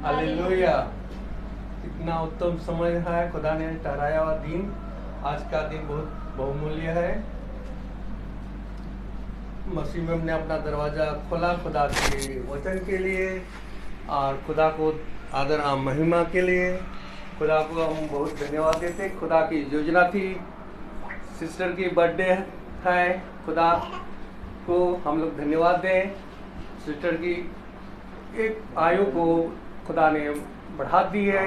Hallelujah. इतना उत्तम समय है खुदा ने ठहराया हुआ दिन। आज का दिन बहुत बहुमूल्य है। मसीह में हमने अपना दरवाजा खोला खुदा के वचन के लिए और खुदा को आदर और महिमा के लिए खुदा को हम बहुत धन्यवाद देते। खुदा की योजना थी, सिस्टर की बर्थडे है, खुदा को हम लोग धन्यवाद दें। सिस्टर की एक आयु को खुदा ने बढ़ा दी है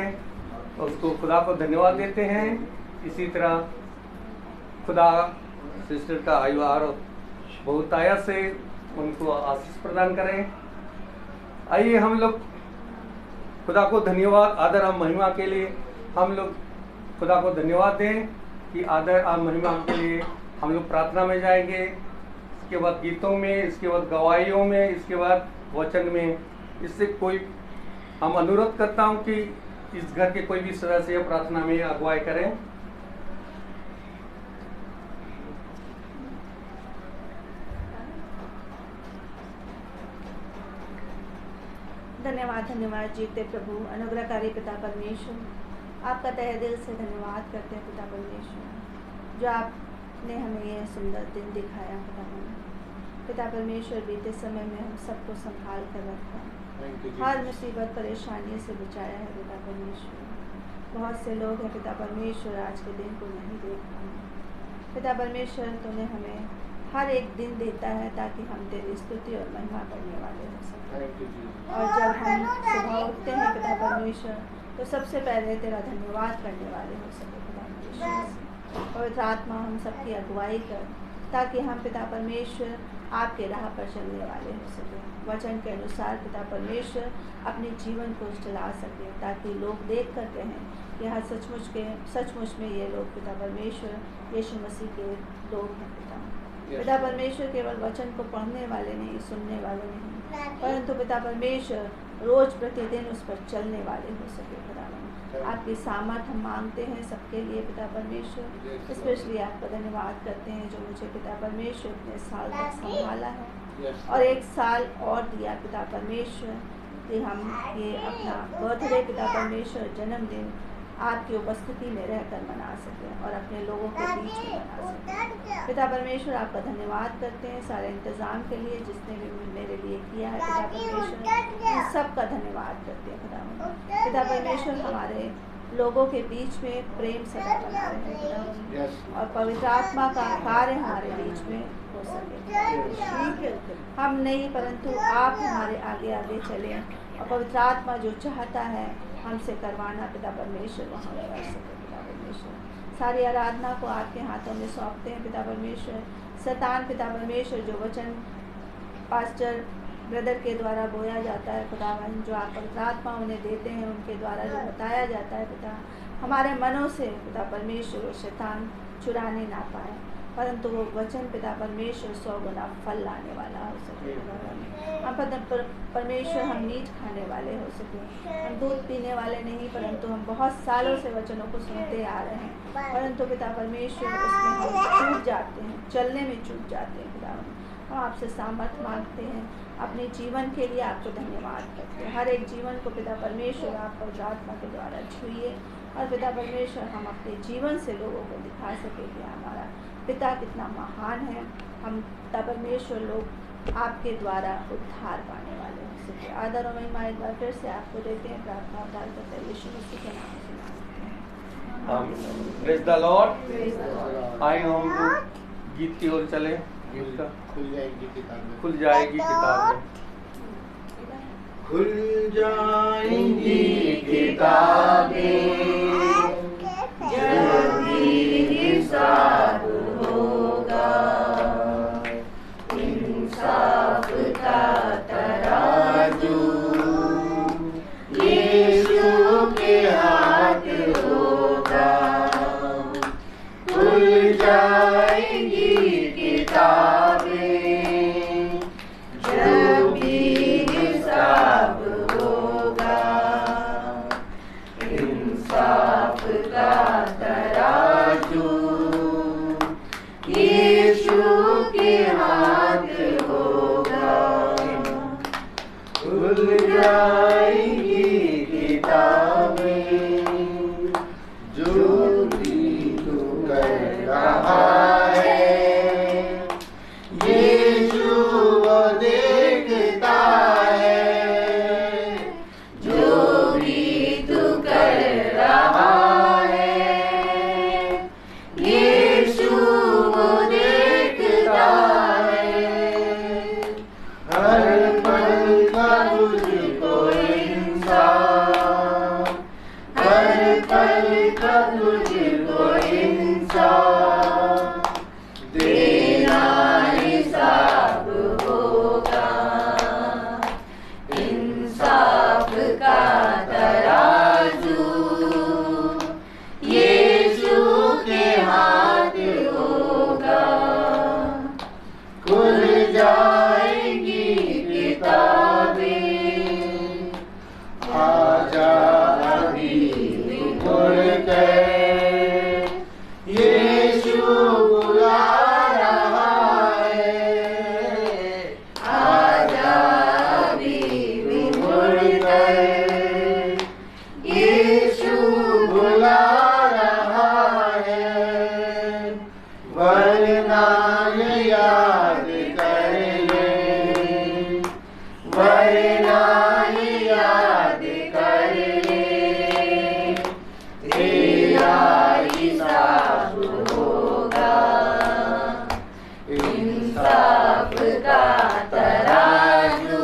और उसको खुदा को धन्यवाद देते हैं। इसी तरह खुदा सिस्टर का आयु और बहुत आया से उनको आशीष प्रदान करें। आइए हम लोग खुदा को धन्यवाद आदर और महिमा के लिए हम लोग खुदा को धन्यवाद दें कि आदर और महिमा के लिए हम लोग प्रार्थना में जाएंगे, इसके बाद गीतों में, इसके बाद गवाहियों में, इसके बाद वचन में। इससे कोई हम अनुरोध करता हूं कि इस घर के कोई भी सदस्य प्रार्थना में अगुवाई करें। धन्यवाद जीते प्रभु अनुग्रहकारी पिता परमेश्वर, आपका तहे दिल से धन्यवाद करते हैं पिता परमेश्वर, जो आपने हमें यह सुंदर दिन दिखाया। पिता परमेश्वर, बीते समय में हम सबको संभाल कर रखा, हर मुसीबत परेशानी से बचाया है पिता परमेश्वर। बहुत से लोग हैं पिता परमेश्वर आज के दिन को नहीं देख पाए। पिता परमेश्वर, तूने हमें हर एक दिन देता है ताकि हम तेरी स्तुति और महिमा करने वाले हो सकें। और जब हम सुबह उठते हैं पिता परमेश्वर, तो सबसे पहले तेरा धन्यवाद करने वाले हो सके पिता परमेश्वर। पवित्र आत्मा हम सबकी अगुवाई कर, ताकि हम पिता परमेश्वर आपके राह पर चलने वाले हो सके, वचन के अनुसार पिता परमेश्वर अपने जीवन को चला सके, ताकि लोग देख कर कहें कि हाँ सचमुच में ये लोग पिता परमेश्वर यीशु मसीह के लोग हैं। पिता परमेश्वर केवल वचन को पढ़ने वाले नहीं, सुनने वाले नहीं, परंतु पिता परमेश्वर रोज प्रतिदिन उस पर चलने वाले हो सके। खुदा आपकी सामर्थ हम मांगते हैं सबके लिए पिता परमेश्वर। स्पेशली आपका धन्यवाद करते हैं जो मुझे पिता परमेश्वर इतने साल तक संभाला है और एक साल और दिया पिता परमेश्वर कि हम ये अपना बर्थडे पिता परमेश्वर जन्मदिन आपकी उपस्थिति में रहकर मना सकें और अपने लोगों के बीच में मना सकें। पिता परमेश्वर, आपका धन्यवाद करते हैं सारे इंतज़ाम के लिए जिसने भी मेरे लिए किया है पिता परमेश्वर, इन सब का धन्यवाद करते हैं पिता परमेश्वर। हमारे लोगों के बीच में प्रेम सदा बना रहे और पवित्र आत्मा का कार्य हमारे बीच में हो सके। हम नहीं परंतु आप हमारे आगे आगे चलें और पवित्र आत्मा जो चाहता है हमसे करवाना पिता परमेश्वर वहाँ कर सके पिता परमेश्वर। सारी आराधना को आपके हाथों में सौंपते हैं पिता परमेश्वर। शैतान पिता परमेश्वर जो वचन पास्टर ब्रदर के द्वारा बोया जाता है खुदावन, जो आप पवित्र आत्मा उन्हें देते हैं, उनके द्वारा जो बताया जाता है पिता, हमारे मनों से पिता परमेश्वर शैतान चुराने ना पाए, परंतु वो वचन पिता परमेश्वर 100 गुना फल लाने वाला हो सके। हम परमेश्वर हम मीठ खाने वाले हो सके, हम दूध पीने वाले नहीं, परंतु हम बहुत सालों से वचनों को सुनते आ रहे हैं, परंतु पिता परमेश्वर उसमें हम चूक जाते हैं, चलने में चूक जाते हैं। पिता हम आपसे सामर्थ मांगते हैं, अपने जीवन के लिए आपको धन्यवाद करते हैं। हर एक जीवन को पिता परमेश्वर आप पवित्र आत्मा के द्वारा छुइए और पिता परमेश्वर हम अपने जीवन से लोगों को दिखा सके कि हमारा पिता कितना महान है। हम पिता परमेश्वर लोग आपके द्वारा उद्धार पाने वाले हो सके। आदर और महिमा एक बार फिर से आपको देते हैं, प्रार्थना उद्धार करते हैं यीशु मसीह के नाम से मांगते हैं। Praise the Lord. आइए हम लोग गीत की ओर चले। गीत का खुल जाएगी किताबें, खुल जाएगी किताबें, खुल जाएंगी किताबें, जल्दी हिसाब होगा, इंसाफ का तराजू यीशु के हाथ होगा। खुल जाएंगी किताबें, जब भी हिसाब होगा, इंसाफ का तराजू यीशु के हाथ होगा। खुल जाएंगी इंसाफ, हर पल का तुझको इंसाफ, देना हिसाब होगा। इंसाफ का तराजू यीशु के हाथ होगा। खुल जाएंगी किताबें, आजा अभी मुड़ कर, यीशु बुला रहा है। आजा अभी मुड़ कर, यीशु बुला रहा है। वरना ये याद कर ले, वरना ये याद कर ले, तेरा हिसाब होगा। इंसाफ का तराजू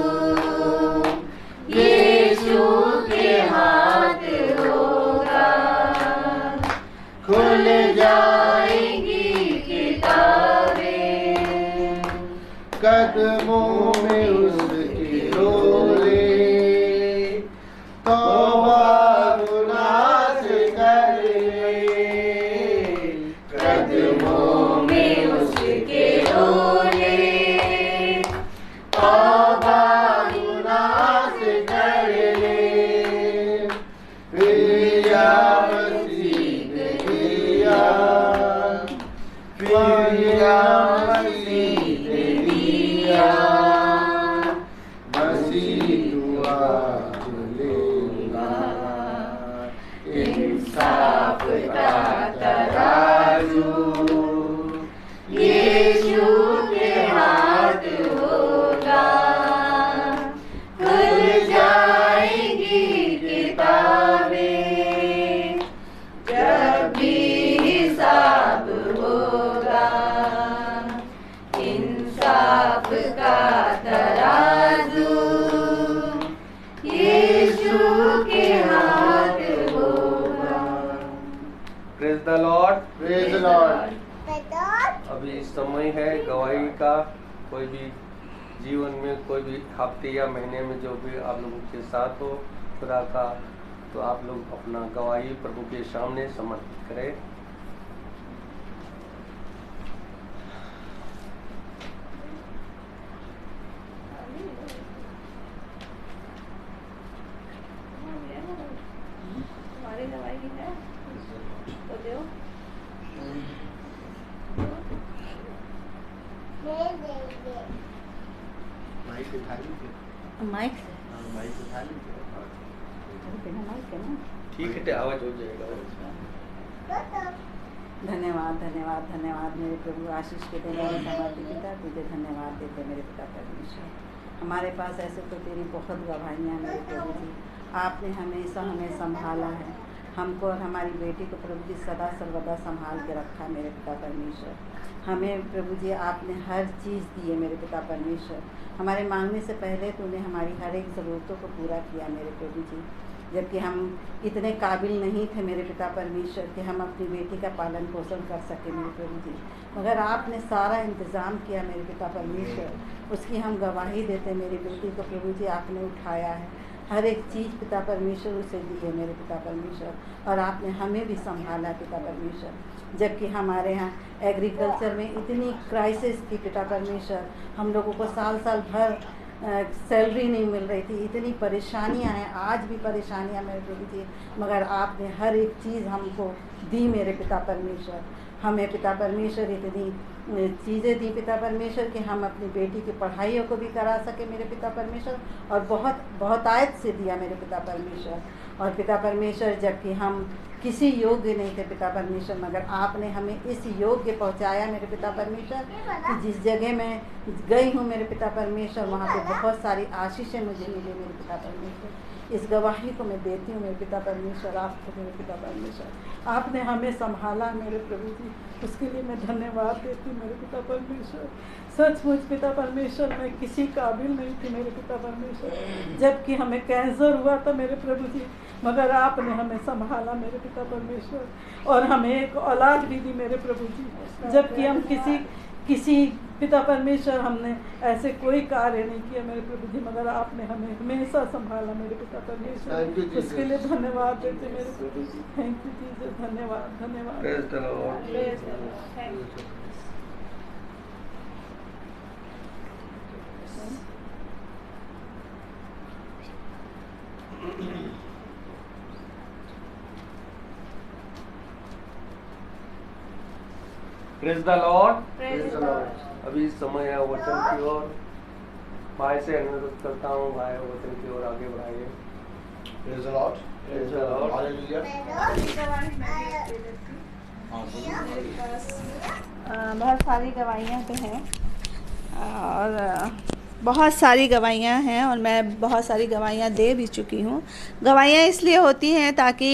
यीशु के हाथ होगा। खुल जाएंगी किताबें, कदमों में उसके रोले, तौबा गुनाह से कर ले। कदमों में उसके रोले, तौबा गुनाह से कर ले। फिर या मसीह ने दिया, फिर या मसीह ने दिया, मसीह दुआ लेगा। इंसाफ का तराजू यीशु के हाथ होगा। खुल जाएंगी किताबें, जब भी हिसाब होगा। इंसाफ का तराजू यीशु के हाथ होगा। Praise the Lord. Praise the Lord. अभी समय है गवाही का। कोई भी जीवन में कोई भी हफ्ते या महीने में जो भी आप लोगों के साथ हो खुदा का, तो आप लोग अपना गवाही प्रभु के सामने समर्पित करें। तुम्हारी दवाई है तो दो। माइक उठा लीजिए। माइक से माइक उठा लीजिए। बिना माइक है ना। ठीक है, आवाज हो जाएगा। धन्यवाद धन्यवाद धन्यवाद मेरे प्रभु, आशीष के देने वाले समर्थी पिता, तुझे धन्यवाद देते मेरे पिता परमेश्वर। हमारे पास ऐसे तो तेरी बहुत गवाहियाँ हैं मेरे प्रभु जी। आपने हमेशा हमें संभाला है, हमको और हमारी बेटी को प्रभु जी सदा सर्वदा संभाल के रखा मेरे पिता परमेश्वर। हमें प्रभु जी आपने हर चीज़ दी है मेरे पिता परमेश्वर। हमारे मांगने से पहले तूने हमारी हर एक ज़रूरतों को पूरा किया मेरे प्रभु जी। जबकि हम इतने काबिल नहीं थे मेरे पिता परमेश्वर कि हम अपनी बेटी का पालन पोषण कर सके मेरे प्रभु जी, मगर आपने सारा इंतज़ाम किया मेरे पिता परमेश्वर। उसकी हम गवाही देते मेरी बेटी को प्रभु जी आपने उठाया है, हर एक चीज़ पिता परमेश्वर उसे दी है मेरे पिता परमेश्वर, और आपने हमें भी संभाला पिता परमेश्वर। जबकि हमारे यहाँ एग्रीकल्चर में इतनी क्राइसिस थी पिता परमेश्वर, हम लोगों को साल साल भर सैलरी नहीं मिल रही थी, इतनी परेशानियां हैं, आज भी परेशानियां मेरे प्रभु जी, मगर आपने हर एक चीज़ हमको दी मेरे पिता परमेश्वर। हमें पिता परमेश्वर इतनी चीज़ें दी पिता परमेश्वर कि हम अपनी बेटी की पढ़ाइयों को भी करा सके मेरे पिता परमेश्वर, और बहुत बहुतायत से दिया मेरे पिता परमेश्वर। और पिता परमेश्वर जबकि हम किसी योग्य नहीं थे पिता परमेश्वर, मगर आपने हमें इस योग्य पहुंचाया मेरे पिता परमेश्वर कि जिस जगह मैं गई हूँ मेरे पिता परमेश्वर, वहाँ पे बहुत सारी आशीषें मुझे मिली मेरे पिता परमेश्वर। इस गवाही को मैं देती हूँ मेरे पिता परमेश्वर, आपको मेरे पिता परमेश्वर, आपने हमें संभाला मेरे प्रभु जी, उसके लिए मैं धन्यवाद देती हूँ मेरे पिता परमेश्वर। सचमुच पिता परमेश्वर मैं किसी काबिल नहीं थी मेरे पिता परमेश्वर, जबकि हमें कैंसर हुआ था मेरे प्रभु जी, मगर आपने हमें संभाला मेरे पिता परमेश्वर, और हमें एक औलाद भी दी मेरे प्रभु जी, जबकि हम किसी पिता परमेश्वर हमने ऐसे कोई कार्य नहीं किया मेरे प्रभु जी, मगर आपने हमें हमेशा संभाला मेरे पिता परमेश्वर, उसके लिए धन्यवाद देते मेरे प्रभु जी। थैंक यू जीसस, धन्यवाद धन्यवाद। Praise the Lord. Praise the Lord. Thank you. Praise the Lord. Praise Praise the the Lord. Lord. अभी समय है वचन की ओर, भाई से अनुरोध करता हूँ, भाई वचन की ओर आगे बढ़ाइए। Praise the Lord. Praise the Lord. Hallelujah. हाँ, बोलिए। बहुत सारी गवाहियाँ तो हैं, और बहुत सारी गवाहियाँ हैं, और मैं बहुत सारी गवाहियाँ दे भी चुकी हूँ। गवाहियाँ इसलिए होती हैं ताकि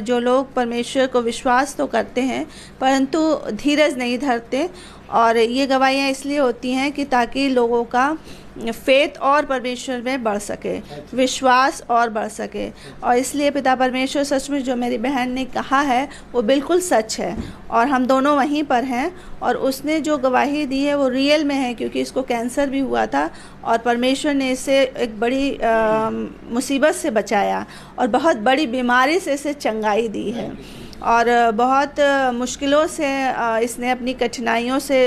जो लोग परमेश्वर को विश्वास तो करते हैं परंतु धीरज नहीं धरते, और ये गवाहियाँ इसलिए होती हैं कि ताकि लोगों का फेथ और परमेश्वर में बढ़ सके, विश्वास और बढ़ सके। और इसलिए पिता परमेश्वर सचमुच जो मेरी बहन ने कहा है वो बिल्कुल सच है, और हम दोनों वहीं पर हैं, और उसने जो गवाही दी है वो रियल में है, क्योंकि इसको कैंसर भी हुआ था और परमेश्वर ने इसे एक बड़ी मुसीबत से बचाया और बहुत बड़ी बीमारी से इसे चंगाई दी है, और बहुत मुश्किलों से इसने अपनी कठिनाइयों से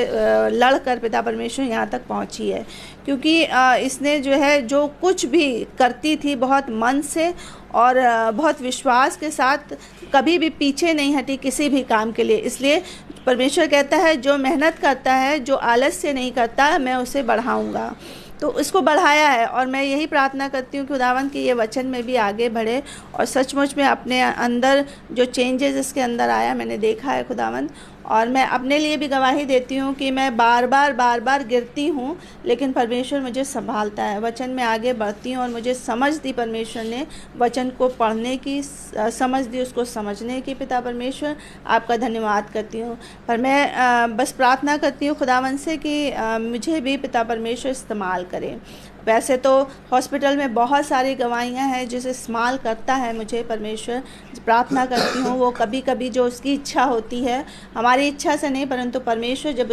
लड़कर पिता परमेश्वर यहाँ तक पहुँची है, क्योंकि इसने जो है जो कुछ भी करती थी बहुत मन से और बहुत विश्वास के साथ, कभी भी पीछे नहीं हटी किसी भी काम के लिए। इसलिए परमेश्वर कहता है जो मेहनत करता है, जो आलस्य नहीं करता, मैं उसे बढ़ाऊँगा। तो इसको बढ़ाया है, और मैं यही प्रार्थना करती हूँ कि खुदावंद की ये वचन में भी आगे बढ़े, और सचमुच में अपने अंदर जो चेंजेस इसके अंदर आया मैंने देखा है खुदावंद। और मैं अपने लिए भी गवाही देती हूँ कि मैं बार बार गिरती हूँ, लेकिन परमेश्वर मुझे संभालता है, वचन में आगे बढ़ती हूँ, और मुझे समझ दी परमेश्वर ने, वचन को पढ़ने की समझ दी, उसको समझने की। पिता परमेश्वर आपका धन्यवाद करती हूँ, पर मैं बस प्रार्थना करती हूँ खुदावंद से कि मुझे भी पिता परमेश्वर इस्तेमाल करें। वैसे तो हॉस्पिटल में बहुत सारी गवाहियाँ हैं जिसे इस्तेमाल करता है मुझे परमेश्वर, प्रार्थना करती हूँ वो कभी कभी जो उसकी इच्छा होती है, हमारी इच्छा से नहीं परंतु परमेश्वर जब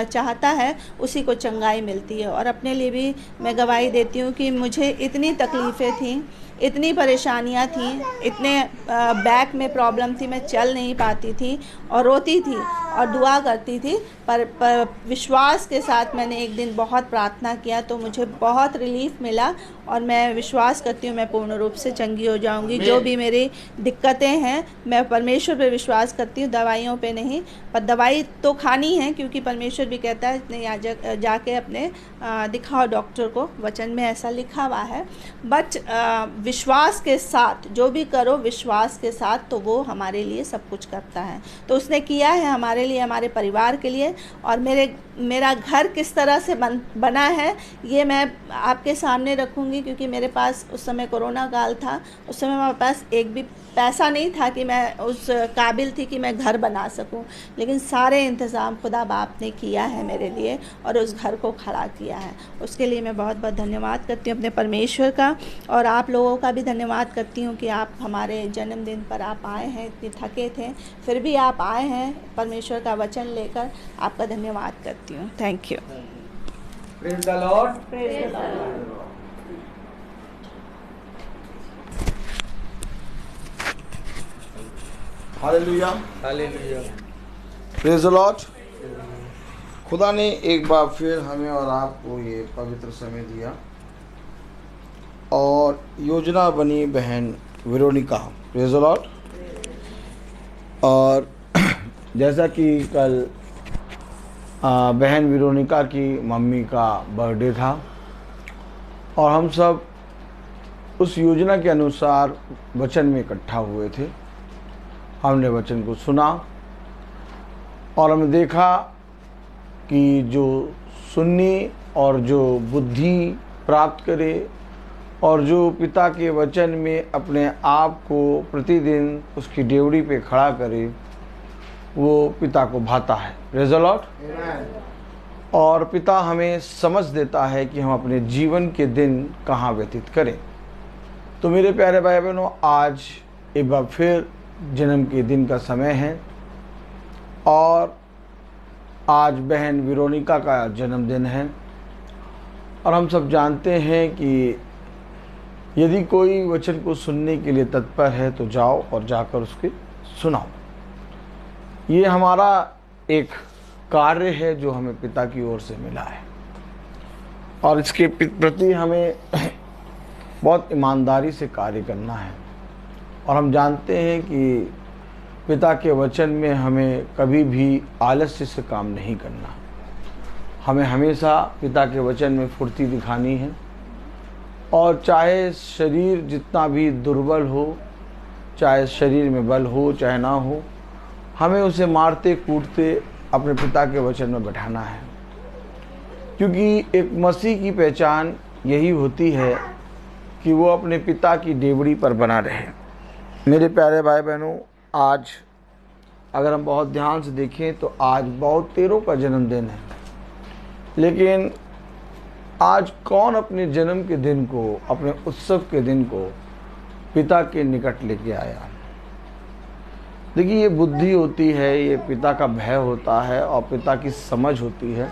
चाहता है उसी को चंगाई मिलती है। और अपने लिए भी मैं गवाही देती हूँ कि मुझे इतनी तकलीफ़ें थीं, इतनी परेशानियाँ थीं, इतने बैक में प्रॉब्लम थी, मैं चल नहीं पाती थी और रोती थी और दुआ करती थी, पर विश्वास के साथ मैंने एक दिन बहुत प्रार्थना किया तो मुझे बहुत रिलीफ मिला, और मैं विश्वास करती हूँ मैं पूर्ण रूप से चंगी हो जाऊँगी। जो भी मेरी दिक्कतें हैं मैं परमेश्वर पे विश्वास करती हूँ, दवाइयों पे नहीं। पर दवाई तो खानी है क्योंकि परमेश्वर भी कहता है इतने जाके अपने दिखाओ डॉक्टर को, वचन में ऐसा लिखा हुआ है। बट विश्वास के साथ जो भी करो, विश्वास के साथ, तो वो हमारे लिए सब कुछ करता है। तो उसने किया है हमारे लिए, हमारे परिवार के लिए। और मेरा घर किस तरह से बना है ये मैं आपके सामने रखूँगी, क्योंकि मेरे पास उस समय कोरोना काल था, उस समय मेरे पास एक भी पैसा नहीं था कि मैं उस काबिल थी कि मैं घर बना सकूं, लेकिन सारे इंतज़ाम खुदा बाप ने किया है मेरे लिए और उस घर को खड़ा किया है। उसके लिए मैं बहुत बहुत धन्यवाद करती हूँ अपने परमेश्वर का, और आप लोगों का भी धन्यवाद करती हूँ कि आप हमारे जन्मदिन पर आप आए हैं, इतने थके थे फिर भी आप आए हैं परमेश्वर का वचन लेकर। आपका धन्यवाद करती हूँ। Thank you. Praise the Lord. Praise the Lord. Hallelujah. Hallelujah. Praise the Lord. खुदा ने एक बार फिर हमें और आपको ये पवित्र समय दिया और योजना बनी बहन वेरोनिका। Praise the Lord. और जैसा कि कल बहन वेरोनिका की मम्मी का बर्थडे था और हम सब उस योजना के अनुसार वचन में इकट्ठा हुए थे। हमने वचन को सुना और हमने देखा कि जो सुनने और जो बुद्धि प्राप्त करे और जो पिता के वचन में अपने आप को प्रतिदिन उसकी डेवड़ी पे खड़ा करे, वो पिता को भाता है। Praise the Lord. और पिता हमें समझ देता है कि हम अपने जीवन के दिन कहाँ व्यतीत करें। तो मेरे प्यारे भाई बहनों, आज एक बार फिर जन्म के दिन का समय है और आज बहन वेरोनिका का जन्मदिन है। और हम सब जानते हैं कि यदि कोई वचन को सुनने के लिए तत्पर है तो जाओ और जाकर उसके सुनाओ। ये हमारा एक कार्य है जो हमें पिता की ओर से मिला है और इसके प्रति हमें बहुत ईमानदारी से कार्य करना है। और हम जानते हैं कि पिता के वचन में हमें कभी भी आलस्य से काम नहीं करना। हमें हमेशा पिता के वचन में फुर्ती दिखानी है और चाहे शरीर जितना भी दुर्बल हो, चाहे शरीर में बल हो चाहे ना हो, हमें उसे मारते कूटते अपने पिता के वचन में बैठाना है। क्योंकि एक मसीह की पहचान यही होती है कि वो अपने पिता की डेवड़ी पर बना रहे। मेरे प्यारे भाई बहनों, आज अगर हम बहुत ध्यान से देखें तो आज बहुतेरों का जन्मदिन है, लेकिन आज कौन अपने जन्म के दिन को, अपने उत्सव के दिन को पिता के निकट लेके आया? देखिए, ये बुद्धि होती है, ये पिता का भय होता है और पिता की समझ होती है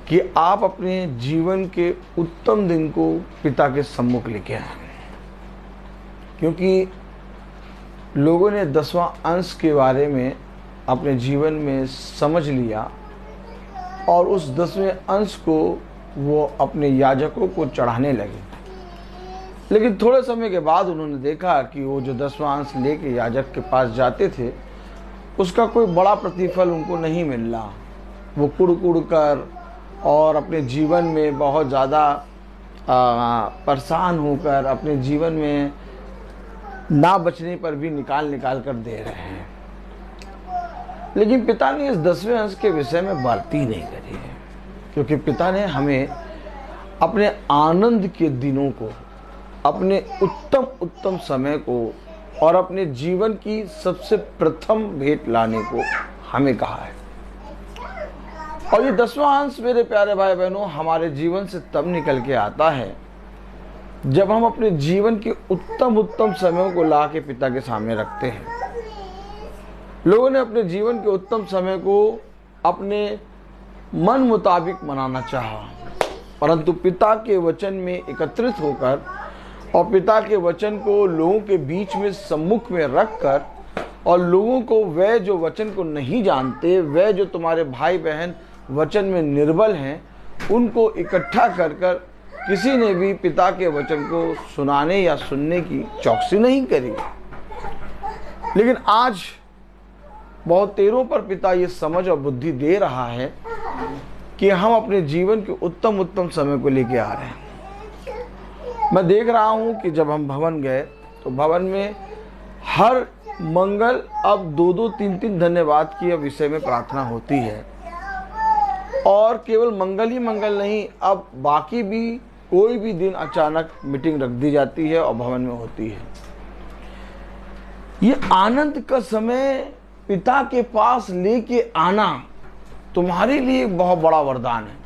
कि आप अपने जीवन के उत्तम दिन को पिता के सम्मुख लेके आए। क्योंकि लोगों ने 10वां अंश के बारे में अपने जीवन में समझ लिया और उस 10वें अंश को वो अपने याजकों को चढ़ाने लगे। लेकिन थोड़े समय के बाद उन्होंने देखा कि वो जो 10वां अंश लेके याजक के पास जाते थे, उसका कोई बड़ा प्रतिफल उनको नहीं मिल रहा। वो कुड़ कर और अपने जीवन में बहुत ज़्यादा परेशान होकर अपने जीवन में ना बचने पर भी निकाल कर दे रहे हैं। लेकिन पिता ने इस 10वें अंश के विषय में बातें नहीं करी है, क्योंकि पिता ने हमें अपने आनंद के दिनों को, अपने उत्तम समय को और अपने जीवन की सबसे प्रथम भेंट लाने को हमें कहा है। और ये 10वां अंश मेरे प्यारे भाई बहनों हमारे जीवन से तब निकल के आता है जब हम अपने जीवन के उत्तम समयों को ला के पिता के सामने रखते हैं। लोगों ने अपने जीवन के उत्तम समय को अपने मन मुताबिक मनाना चाहा, परंतु पिता के वचन में एकत्रित होकर और पिता के वचन को लोगों के बीच में सम्मुख में रखकर और लोगों को, वह जो वचन को नहीं जानते, वह जो तुम्हारे भाई बहन वचन में निर्बल हैं, उनको इकट्ठा कर किसी ने भी पिता के वचन को सुनाने या सुनने की चौकसी नहीं करी। लेकिन आज बहुतेरों पर पिता ये समझ और बुद्धि दे रहा है कि हम अपने जीवन के उत्तम समय को लेके आ रहे हैं। मैं देख रहा हूं कि जब हम भवन गए तो भवन में हर मंगल अब 2-2, 3-3 धन्यवाद की विषय में प्रार्थना होती है। और केवल मंगल ही मंगल नहीं, अब बाकी भी कोई भी दिन अचानक मीटिंग रख दी जाती है और भवन में होती है। ये आनंद का समय पिता के पास लेके आना तुम्हारे लिए बहुत बड़ा वरदान है।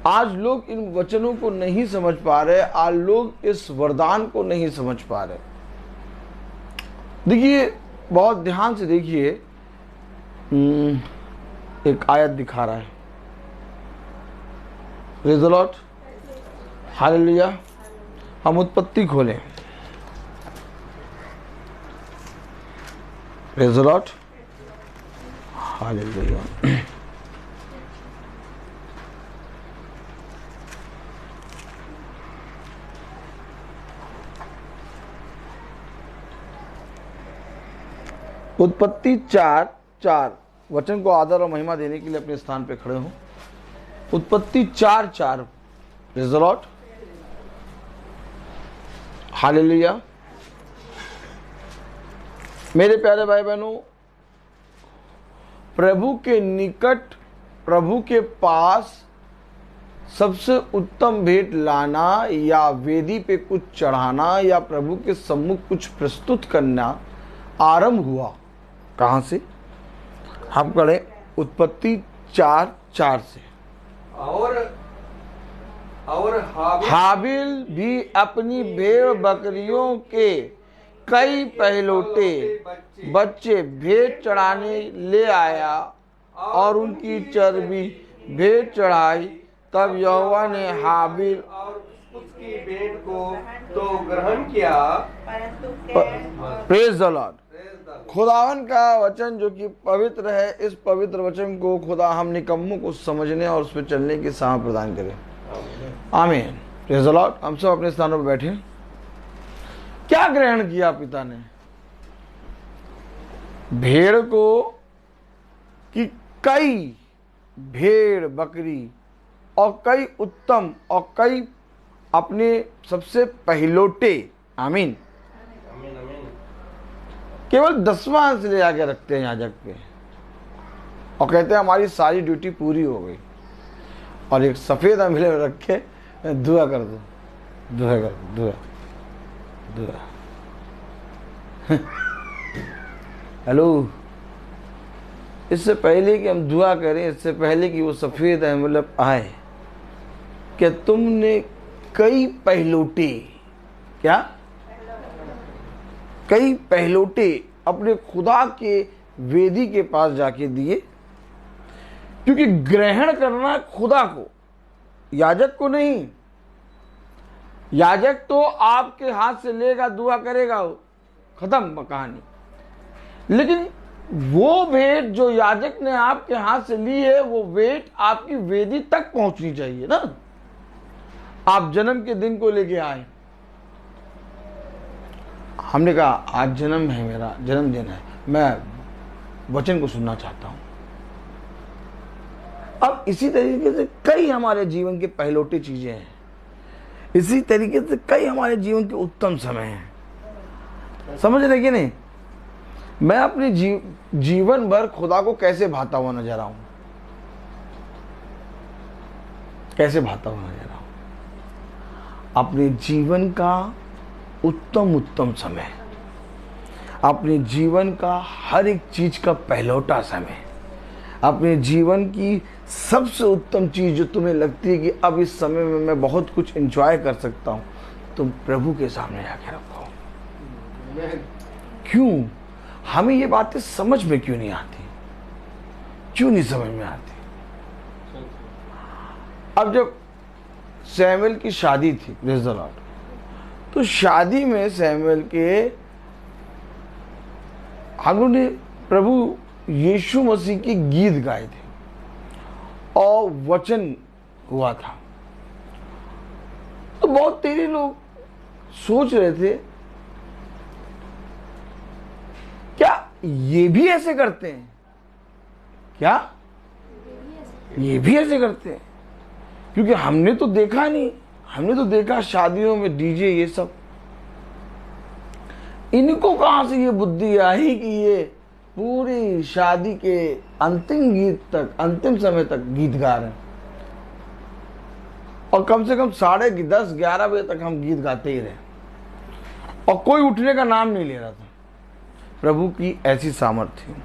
आज लोग इन वचनों को नहीं समझ पा रहे, आज लोग इस वरदान को नहीं समझ पा रहे। देखिए, बहुत ध्यान से देखिए, एक आयत दिखा रहा है। Praise the Lord, hallelujah. हम उत्पत्ति खोलें। Praise the Lord, hallelujah. उत्पत्ति 4:4 वचन को आदर और महिमा देने के लिए अपने स्थान पे खड़े हो। उत्पत्ति 4:4 प्रेज़ द लॉर्ड, हालेलुया। मेरे प्यारे भाई बहनों, प्रभु के निकट, प्रभु के पास सबसे उत्तम भेंट लाना या वेदी पे कुछ चढ़ाना या प्रभु के सम्मुख कुछ प्रस्तुत करना आरंभ हुआ। कहाँ से? हम पढ़े उत्पत्ति 4:4 से। और हाबिल भी अपनी भेड़ बकरियों के कई पहलौठे बच्चे भेंट चढ़ाने ले आया और उनकी चर्बी भेंट चढ़ाई। तब यहोवा ने हाबिल और उसकी भेंट को तो ग्रहण किया, प्रेज द लॉर्ड। खुदावन का वचन जो कि पवित्र है, इस पवित्र वचन को खुदा हम निकम्मों को समझने और उस पर चलने की सामर्थ प्रदान करें। आमीन। Praise the Lord. हम सब अपने स्थानों पर बैठे। क्या ग्रहण किया पिता ने? भेड़ को कि कई भेड़ बकरी और कई उत्तम और कई अपने सबसे पहलोटे। आमीन। केवल 10वां अंश ले आके रखते हैं याजक पे और कहते हैं हमारी सारी ड्यूटी पूरी हो गई। और एक सफेद अम्बले में रख के दुआ कर दो, दुआ कर दो, दुआ। हेलो, इससे पहले कि हम दुआ करें, इससे पहले कि वो सफेद एनवलप आए, क्या तुमने कई पहलौटे, क्या कई पहलौटे अपने खुदा के वेदी के पास जाके दिए? क्योंकि ग्रहण करना खुदा को, याजक को नहीं। याजक तो आपके हाथ से लेगा, दुआ करेगा, खत्म कहानी। लेकिन वो भेंट जो याजक ने आपके हाथ से ली है, वो भेंट आपकी वेदी तक पहुंचनी चाहिए ना। आप जन्म के दिन को लेके आए, हमने कहा आज जन्म है, मेरा जन्मदिन है, मैं वचन को सुनना चाहता हूं। अब इसी तरीके से कई हमारे जीवन के पहलौटी चीजें हैं, इसी तरीके से कई हमारे जीवन के उत्तम समय हैं। समझ रहे कि नहीं? मैं अपने जीवन भर खुदा को कैसे भाता हुआ नजर आऊं, कैसे भाता हुआ नजर आऊं? अपने जीवन का उत्तम समय, अपने जीवन का हर एक चीज का पहलौटा समय, अपने जीवन की सबसे उत्तम चीज जो तुम्हें लगती है कि अब इस समय में मैं बहुत कुछ एंजॉय कर सकता हूं, तुम प्रभु के सामने जाके रखो। क्यों? हमें ये बातें समझ में क्यों नहीं आती? क्यों नहीं समझ में आती? अब जब सैमुएल की शादी थी, प्रेज़ द लॉर्ड, तो शादी में सैमुएल के हम लोगों ने प्रभु यीशु मसीह के गीत गाए थे और वचन हुआ था। तो बहुत तेरे लोग सोच रहे थे क्या ये भी ऐसे करते हैं? क्या ये भी ऐसे करते हैं? क्योंकि हमने तो देखा नहीं, हमने तो देखा शादियों में डीजे ये सब। इनको कहां से ये बुद्धि आई कि ये पूरी शादी के अंतिम गीत तक, अंतिम समय तक गीत गा रहे हैं? और कम से कम 10:30-11 बजे तक हम गीत गाते ही रहे और कोई उठने का नाम नहीं ले रहा था। प्रभु की ऐसी सामर्थ्य थी।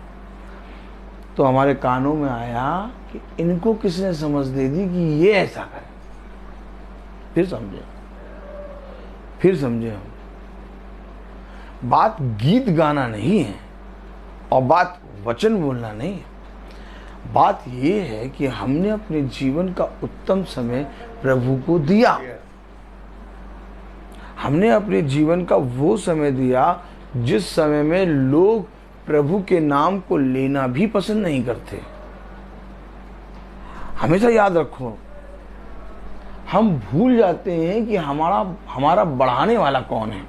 तो हमारे कानों में आया कि इनको किसने समझ दे दी कि ये ऐसा करे। फिर समझे हम, बात गीत गाना नहीं है और बात वचन बोलना नहीं है। बात ये है कि हमने अपने जीवन का उत्तम समय प्रभु को दिया। हमने अपने जीवन का वो समय दिया जिस समय में लोग प्रभु के नाम को लेना भी पसंद नहीं करते। हमेशा याद रखो, हम भूल जाते हैं कि हमारा बढ़ाने वाला कौन है।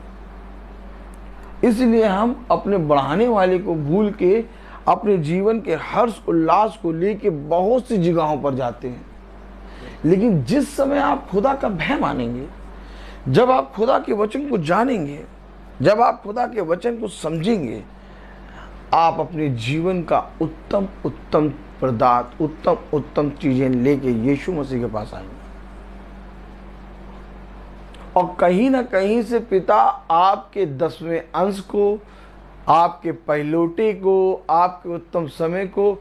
इसलिए हम अपने बढ़ाने वाले को भूल के अपने जीवन के हर्ष उल्लास को लेके बहुत सी जगहों पर जाते हैं। लेकिन जिस समय आप खुदा का भय मानेंगे, जब आप खुदा के वचन को जानेंगे, जब आप खुदा के वचन को समझेंगे, आप अपने जीवन का उत्तम पदार्थ, उत्तम चीजें लेके यीशु मसीह के पास आएंगे। और कहीं ना कहीं से पिता आपके 10वें अंश को, आपके पहलौटे को, आपके उत्तम समय को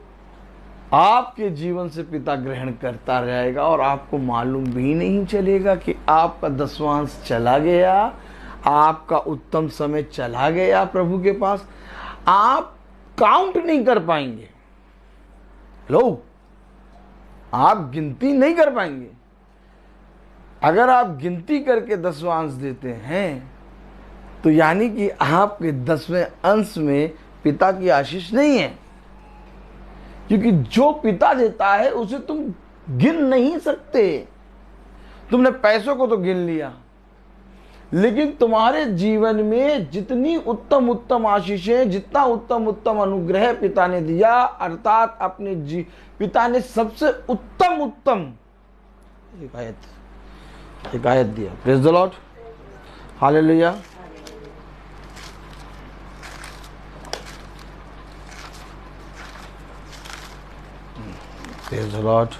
आपके जीवन से पिता ग्रहण करता रहेगा और आपको मालूम भी नहीं चलेगा कि आपका 10वां अंश चला गया, आपका उत्तम समय चला गया प्रभु के पास। आप काउंट नहीं कर पाएंगे, लोग आप गिनती नहीं कर पाएंगे। अगर आप गिनती करके 10वां अंश देते हैं तो यानी कि आपके 10वें अंश में पिता की आशीष नहीं है, क्योंकि जो पिता देता है उसे तुम गिन नहीं सकते। तुमने पैसों को तो गिन लिया, लेकिन तुम्हारे जीवन में जितनी उत्तम उत्तम आशीषें, जितना उत्तम उत्तम अनुग्रह पिता ने दिया, अर्थात अपने पिता ने सबसे उत्तम उत्तम एक आयत दिया। Praise the Lord, hallelujah. Praise the Lord.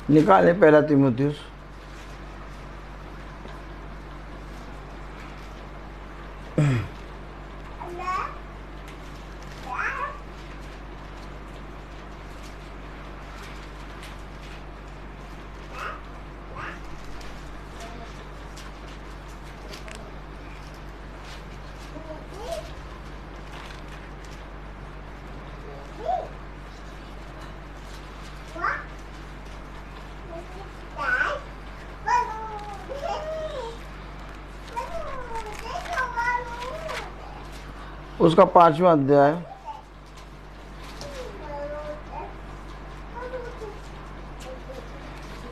निकाले पहला तीमुथियुस उसका 5वां अध्याय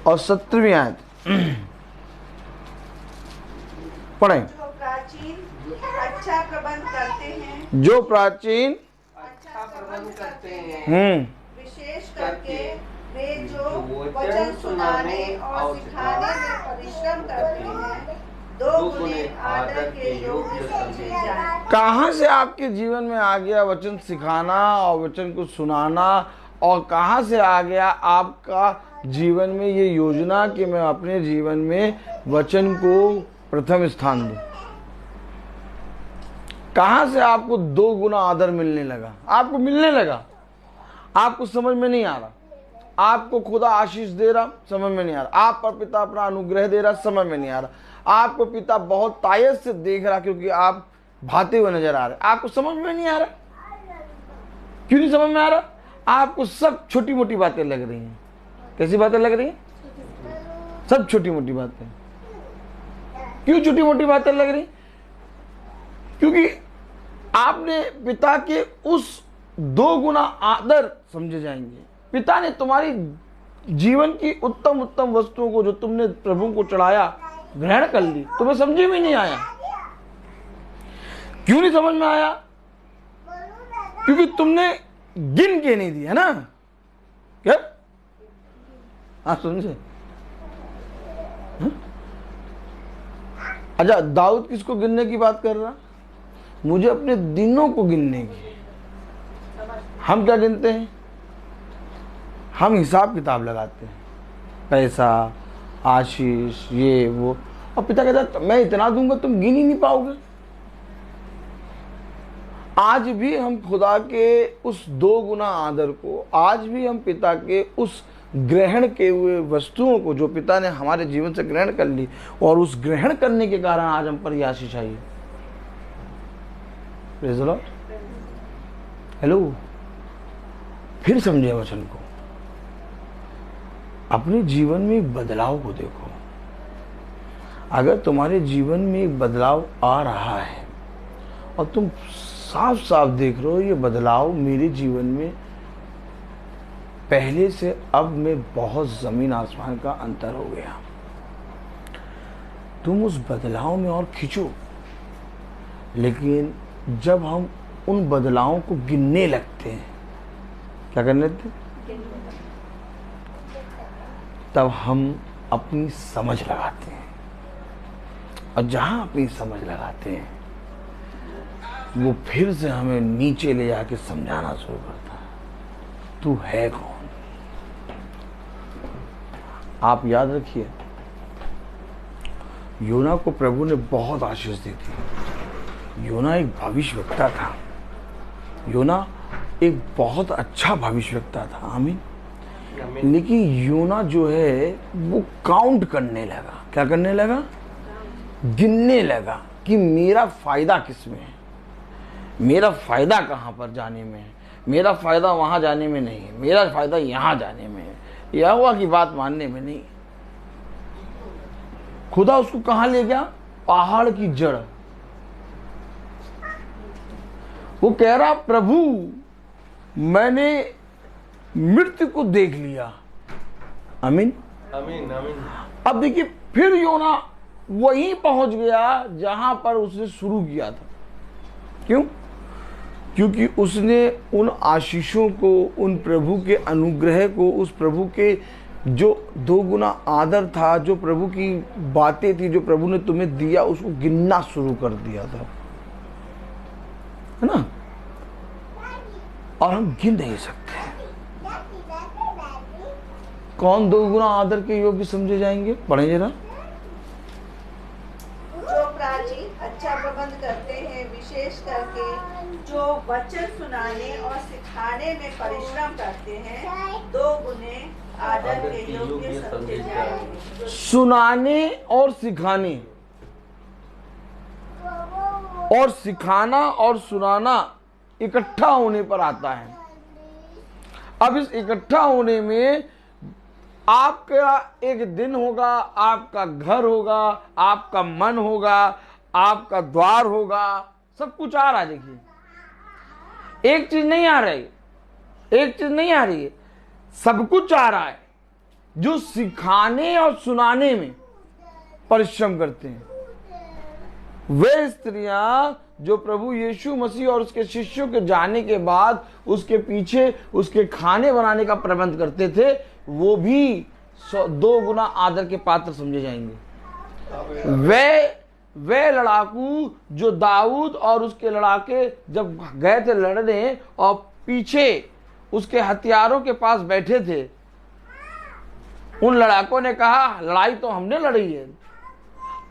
और 17वीं आयत पढ़ें। जो प्राचीन अच्छा प्रबंध करते हैं, जो प्राचीन अच्छा प्रबंध करते हैं, विशेष करके वे जो वचन सुनाने और सिखाने में परिश्रम करते हैं, 2 गुने आदर के योग्य समझे जाएं। कहाँ से आपके जीवन में आ गया वचन सिखाना और वचन को सुनाना, और कहाँ से आ गया आपका जीवन में ये योजना कि मैं अपने जीवन में वचन को प्रथम स्थान दूं? कहाँ से आपको 2 गुना आदर मिलने लगा? आपको मिलने लगा, आपको समझ में नहीं आ रहा। आपको खुदा आशीष दे रहा, समझ में नहीं आ रहा। आप पर पिता अपना अनुग्रह दे रहा, समझ में नहीं आ रहा। आपको पिता बहुत तायत से देख रहा, क्योंकि आप भाते हुए नजर आ रहे। आपको समझ में नहीं आ रहा। क्यों नहीं समझ में आ रहा? आपको सब छोटी मोटी बातें लग रही हैं। कैसी बातें लग रही हैं? सब छोटी मोटी बातें। क्यों छोटी मोटी बातें लग रही? क्योंकि आपने पिता के उस 2 गुना आदर समझे जाएंगे। पिता ने तुम्हारी जीवन की उत्तम उत्तम वस्तुओं को जो तुमने प्रभु को चढ़ाया ग्रहण कर ली, तुम्हें समझे में नहीं आया। क्यों नहीं समझ में आया? क्योंकि तुमने गिन के नहीं दी, है ना? क्या? हाँ, समझे? अच्छा, दाऊद किसको गिनने की बात कर रहा? मुझे अपने दिनों को गिनने की। हम क्या गिनते हैं? हम हिसाब किताब लगाते हैं, पैसा आशीष, ये वो। और पिता कहता मैं इतना दूंगा तुम गिन ही नहीं पाओगे। आज भी हम खुदा के उस 2 गुना आदर को, आज भी हम पिता के उस ग्रहण के हुए वस्तुओं को जो पिता ने हमारे जीवन से ग्रहण कर ली, और उस ग्रहण करने के कारण आज हम पर यह आशीष आई है। Praise the Lord. हेलो, फिर समझे वचन को, अपने जीवन में एक बदलाव को देखो। अगर तुम्हारे जीवन में एक बदलाव आ रहा है और तुम साफ साफ देख रहे हो ये बदलाव मेरे जीवन में पहले से अब में बहुत ज़मीन आसमान का अंतर हो गया, तुम उस बदलाव में और खींचो। लेकिन जब हम उन बदलावों को गिनने लगते हैं, क्या करने लगते हैं? तब हम अपनी समझ लगाते हैं, और जहां अपनी समझ लगाते हैं वो फिर से हमें नीचे ले जाके समझाना शुरू करता है, तू है कौन। आप याद रखिए, योना को प्रभु ने बहुत आशीष दी थी। योना एक भविष्यवक्ता था, योना एक बहुत अच्छा भविष्यवक्ता था। आमीन। लेकिन योना जो है वो काउंट करने लगा। क्या करने लगा? गिनने लगा कि मेरा फायदा किस में है, मेरा फायदा कहां पर जाने में है, मेरा फायदा वहां जाने में नहीं है, मेरा फायदा यहां जाने में है, यहोवा की बात मानने में नहीं। खुदा उसको कहां ले गया? पहाड़ की जड़। वो कह रहा, प्रभु मैंने मृत्यु को देख लिया। आमीन आमीन आमीन। अब देखिए, फिर योना वहीं पहुंच गया जहां पर उसने शुरू किया था। क्यों? क्योंकि उसने उन आशीषों को, उन प्रभु के अनुग्रह को, उस प्रभु के जो 2 गुना आदर था, जो प्रभु की बातें थी, जो प्रभु ने तुम्हें दिया, उसको गिनना शुरू कर दिया था, है ना। और हम गिन नहीं सकते। कौन 2 गुना आदर के योग्य समझे जाएंगे? पढ़ें जरा। जो प्राची अच्छा प्रबंध करते हैं, विशेष करके जो वचन सुनाने और सिखाने में परिश्रम करते हैं, 2 गुने आदर के योग्य समझे जाएंगे। सुनाने और सिखाने, और सिखाना और सुनाना इकट्ठा होने पर आता है। अब इस इकट्ठा होने में आपका एक दिन होगा, आपका घर होगा, आपका मन होगा, आपका द्वार होगा, सब कुछ आ रहा है। देखिए, एक चीज नहीं आ रही, एक चीज नहीं आ रही है, सब कुछ आ रहा है। जो सिखाने और सुनाने में परिश्रम करते हैं, वे स्त्रियां जो प्रभु यीशु मसीह और उसके शिष्यों के जाने के बाद उसके पीछे उसके खाने बनाने का प्रबंध करते थे, वो भी 2 गुना आदर के पात्र समझे जाएंगे। वे लड़ाकू जो दाऊद और उसके लड़ाके जब गए थे लड़ने और पीछे उसके हथियारों के पास बैठे थे, उन लड़ाकों ने कहा लड़ाई तो हमने लड़ी है,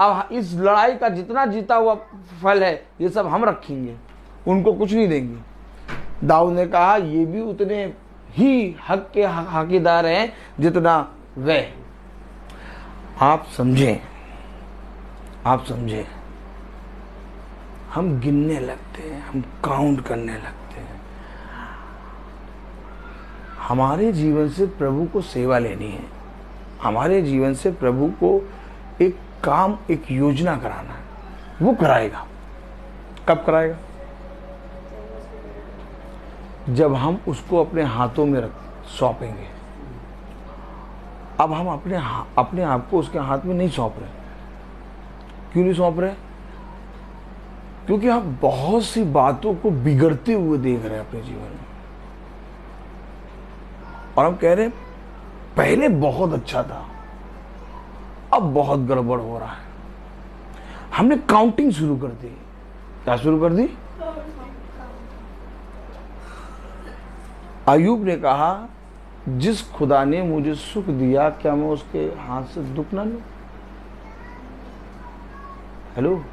अब इस लड़ाई का जितना जीता हुआ फल है ये सब हम रखेंगे, उनको कुछ नहीं देंगे। दाऊद ने कहा ये भी उतने ही हक के हकीदार हैं जितना वे। आप समझें, आप समझें, हम गिनने लगते हैं, हम काउंट करने लगते हैं। हमारे जीवन से प्रभु को सेवा लेनी है, हमारे जीवन से प्रभु को एक काम, एक योजना कराना है। वो कराएगा। कब कराएगा? जब हम उसको अपने हाथों में सौंपेंगे। अब हम अपने आप को उसके हाथ में नहीं सौंप रहे। क्यों नहीं सौंप रहे? क्योंकि हम बहुत सी बातों को बिगड़ते हुए देख रहे हैं अपने जीवन में, और हम कह रहे हैं पहले बहुत अच्छा था, अब बहुत गड़बड़ हो रहा है। हमने काउंटिंग शुरू कर दी। क्या शुरू कर दी? अय्यूब ने कहा जिस खुदा ने मुझे सुख दिया, क्या मैं उसके हाथ से दुख ना लूं? हेलो,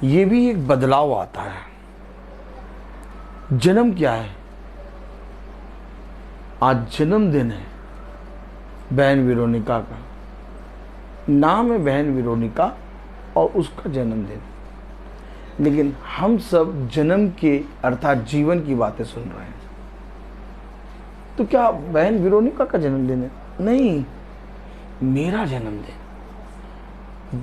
ये भी एक बदलाव आता है। जन्म क्या है? आज जन्मदिन है बहन वेरोनिका का। नाम है बहन वेरोनिका और उसका जन्मदिन। लेकिन हम सब जन्म के अर्थात जीवन की बातें सुन रहे हैं। तो क्या बहन वेरोनिका का जन्मदिन है? नहीं, मेरा जन्मदिन।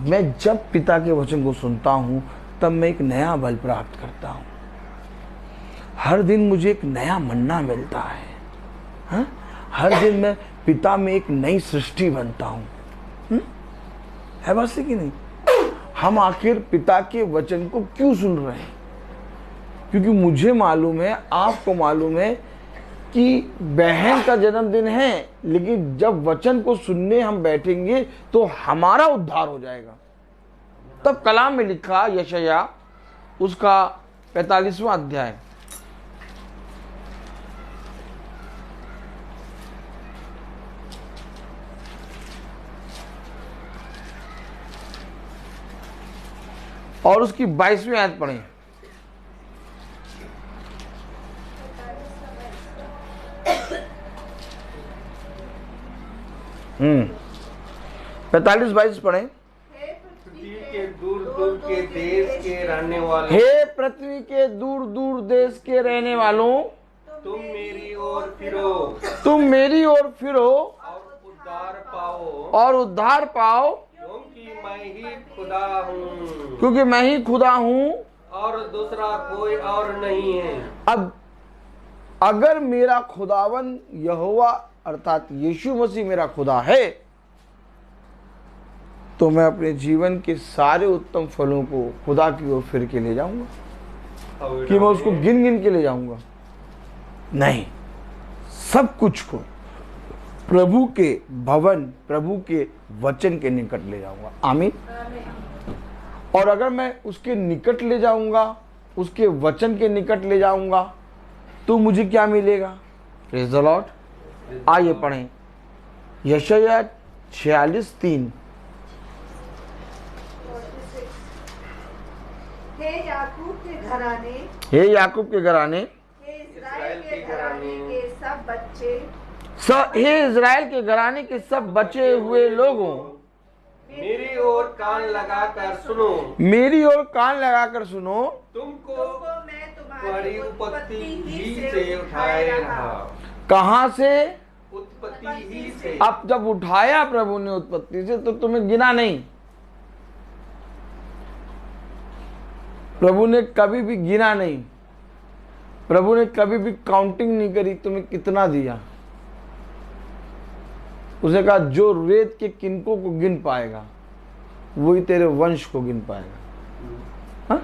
मैं जब पिता के वचन को सुनता हूं तब मैं एक नया बल प्राप्त करता हूं। हर दिन मुझे एक नया मन्ना मिलता है। हा? हर दिन मैं पिता में एक नई सृष्टि बनता हूं। है बात से कि नहीं? हम आखिर पिता के वचन को क्यों सुन रहे हैं? क्योंकि मुझे मालूम है, आपको मालूम है कि बहन का जन्मदिन है, लेकिन जब वचन को सुनने हम बैठेंगे तो हमारा उद्धार हो जाएगा। तब कलाम में लिखा यशायाह उसका 45वां अध्याय, और उसकी 22वीं आयत पढ़ें। 45-22 पढ़ें। पृथ्वी के दूर दूर के देश के रहने वाले, हे पृथ्वी के दूर दूर देश के रहने वालों, तुम मेरी ओर फिरो तुम मेरी ओर फिरो और उद्धार पाओ, और उद्धार पाओ, क्योंकि मैं ही खुदा हूँ क्योंकि मैं ही खुदा हूं और दूसरा कोई और नहीं है। अब अगर मेरा खुदावन यहोवा अर्थात यीशु मसीह मेरा खुदा है, तो मैं अपने जीवन के सारे उत्तम फलों को खुदा की ओर फिर के ले जाऊंगा कि मैं उसको गिन गिन के ले जाऊंगा? नहीं, सब कुछ को प्रभु के भवन, प्रभु के वचन के निकट ले जाऊंगा। आमीन। और अगर मैं उसके निकट ले जाऊंगा, उसके वचन के निकट ले जाऊंगा, तो मुझे क्या मिलेगा? Praise the Lord. आइए पढ़ें यशायाह 46:3। हे याकूब के घराने, हे याकूब के घराने, हे इस्राएल के घराने के सब बच्चे, हे इज़राइल के घराने के सब बचे हुए लोगों, मेरी ओर कान लगाकर सुनो, मेरी ओर कान लगाकर सुनो। तुमको मैं तुम्हारी उत्पत्ति ही से उठाए रहा। कहाँ से? उत्पत्ति ही से। अब जब उठाया प्रभु ने उत्पत्ति से, तो तुम्हें गिना नहीं। प्रभु ने कभी भी गिना नहीं। प्रभु ने कभी भी काउंटिंग नहीं करी तुम्हें कितना दिया। उसने कहा जो रेत के किनकों को गिन पाएगा वही तेरे वंश को गिन पाएगा। हा?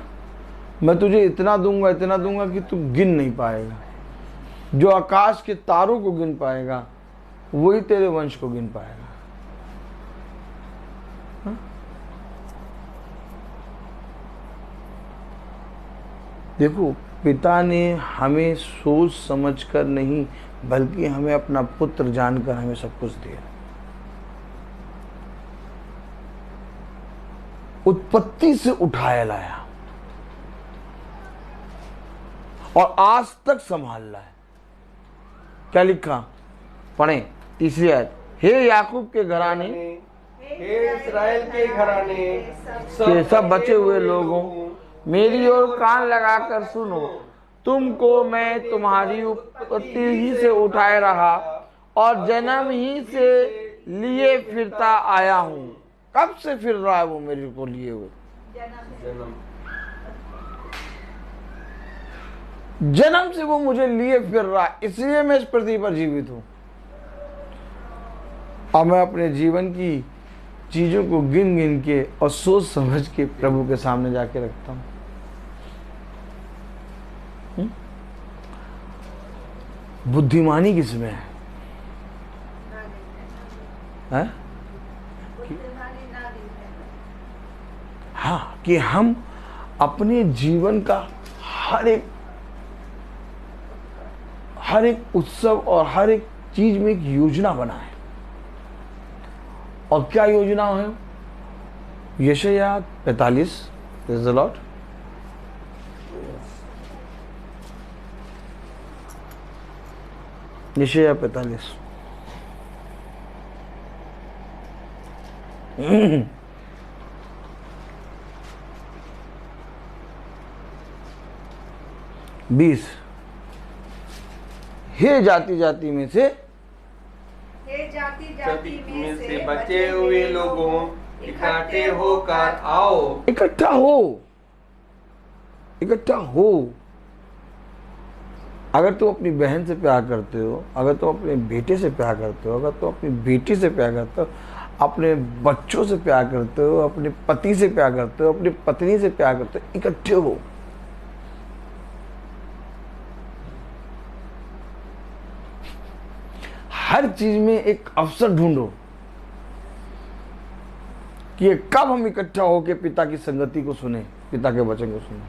मैं तुझे इतना दूंगा कि तू गिन नहीं पाएगा। जो आकाश के तारों को गिन पाएगा वही तेरे वंश को गिन पाएगा। हा? देखो, पिता ने हमें सोच समझकर नहीं बल्कि हमें अपना पुत्र जानकर हमें सब कुछ दिया। उत्पत्ति से उठाया लाया और आज तक संभाल रहा है। क्या लिखा? पढ़ें तीसरी आयत। हे याकूब के घराने, हे इस्राएल के घराने के सब बचे हुए लोगों, मेरी ओर कान लगाकर सुनो। तुमको मैं तुम्हारी उत्पत्ति ही से उठाए रहा और जन्म ही से लिए फिरता आया हूँ। कब से फिर रहा है वो मेरे को लिए हुए? जन्म से वो मुझे लिए फिर रहा है, इसलिए मैं इस पृथ्वी पर जीवित हूँ। और मैं अपने जीवन की चीजों को गिन गिन के और सोच समझ के प्रभु के सामने जाके रखता हूँ। बुद्धिमानी किसमें है? है? हाँ, कि हम अपने जीवन का हर एक उत्सव और हर एक चीज में एक योजना बनाए। और क्या योजना है? यशायाह 45, प्रेज़ द लॉर्ड। यशायाह 45 20। हे जाति जाति में से, हे जाति जाति में से बचे हुए लोगों, इकट्ठे होकर आओ। इकट्ठा हो, इकट्ठा हो। अगर तुम अपनी बहन से प्यार करते हो, अगर तुम अपने बेटे से प्यार करते हो, अगर तुम अपनी बेटी से प्यार करते हो, अपने बच्चों से प्यार करते हो, अपने पति से प्यार करते हो, अपनी पत्नी से प्यार करते हो, इकट्ठे हो। हर चीज में एक अवसर ढूंढो कि ये कब हम इकट्ठा होकर पिता की संगति को सुने, पिता के वचन को सुने।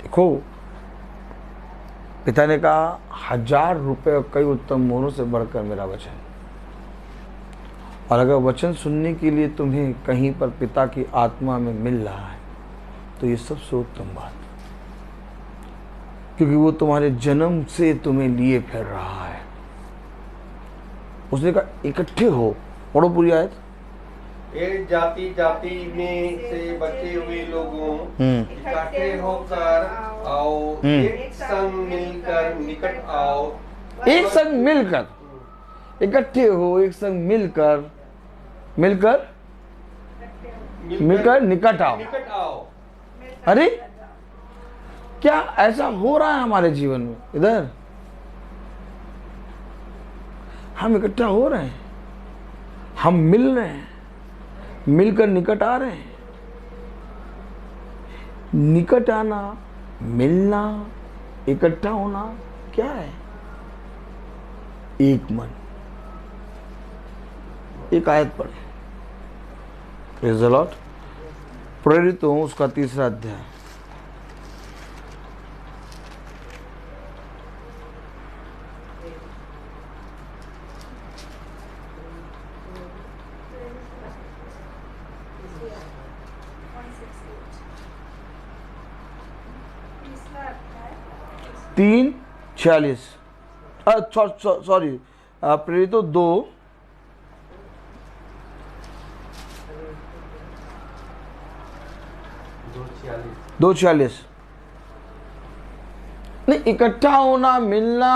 देखो, पिता ने कहा 1000 रुपए और कई उत्तम मोहरों से बढ़कर मेरा वचन। और अगर वचन सुनने के लिए तुम्हें कहीं पर पिता की आत्मा में मिल रहा है तो ये सबसे उत्तम बात, क्योंकि वो तुम्हारे जन्म से तुम्हें लिए फिर रहा है। उसने कहा इकट्ठे हो। पढ़ो पूरी आयत। एक जाति जाति में से बचे हुए लोगों, इकट्ठे होकर आओ। एक संग मिलकर निकट आओ। एक संग मिलकर, इकट्ठे हो, एक संग मिलकर, मिलकर निकट आओ। निकट आओ। अरे क्या ऐसा हो रहा है हमारे जीवन में? इधर हम इकट्ठा हो रहे हैं, हम मिल रहे हैं, मिलकर निकट आ रहे हैं। निकट आना, मिलना, इकट्ठा होना क्या है? एक मन। एक आयत पढ़े, प्रेज़ द लॉर्ड। प्रेरित हूं उसका 3रा अध्याय। तीन 46, सॉरी, प्रेरित 2 2:46। नहीं, इकट्ठा होना, मिलना,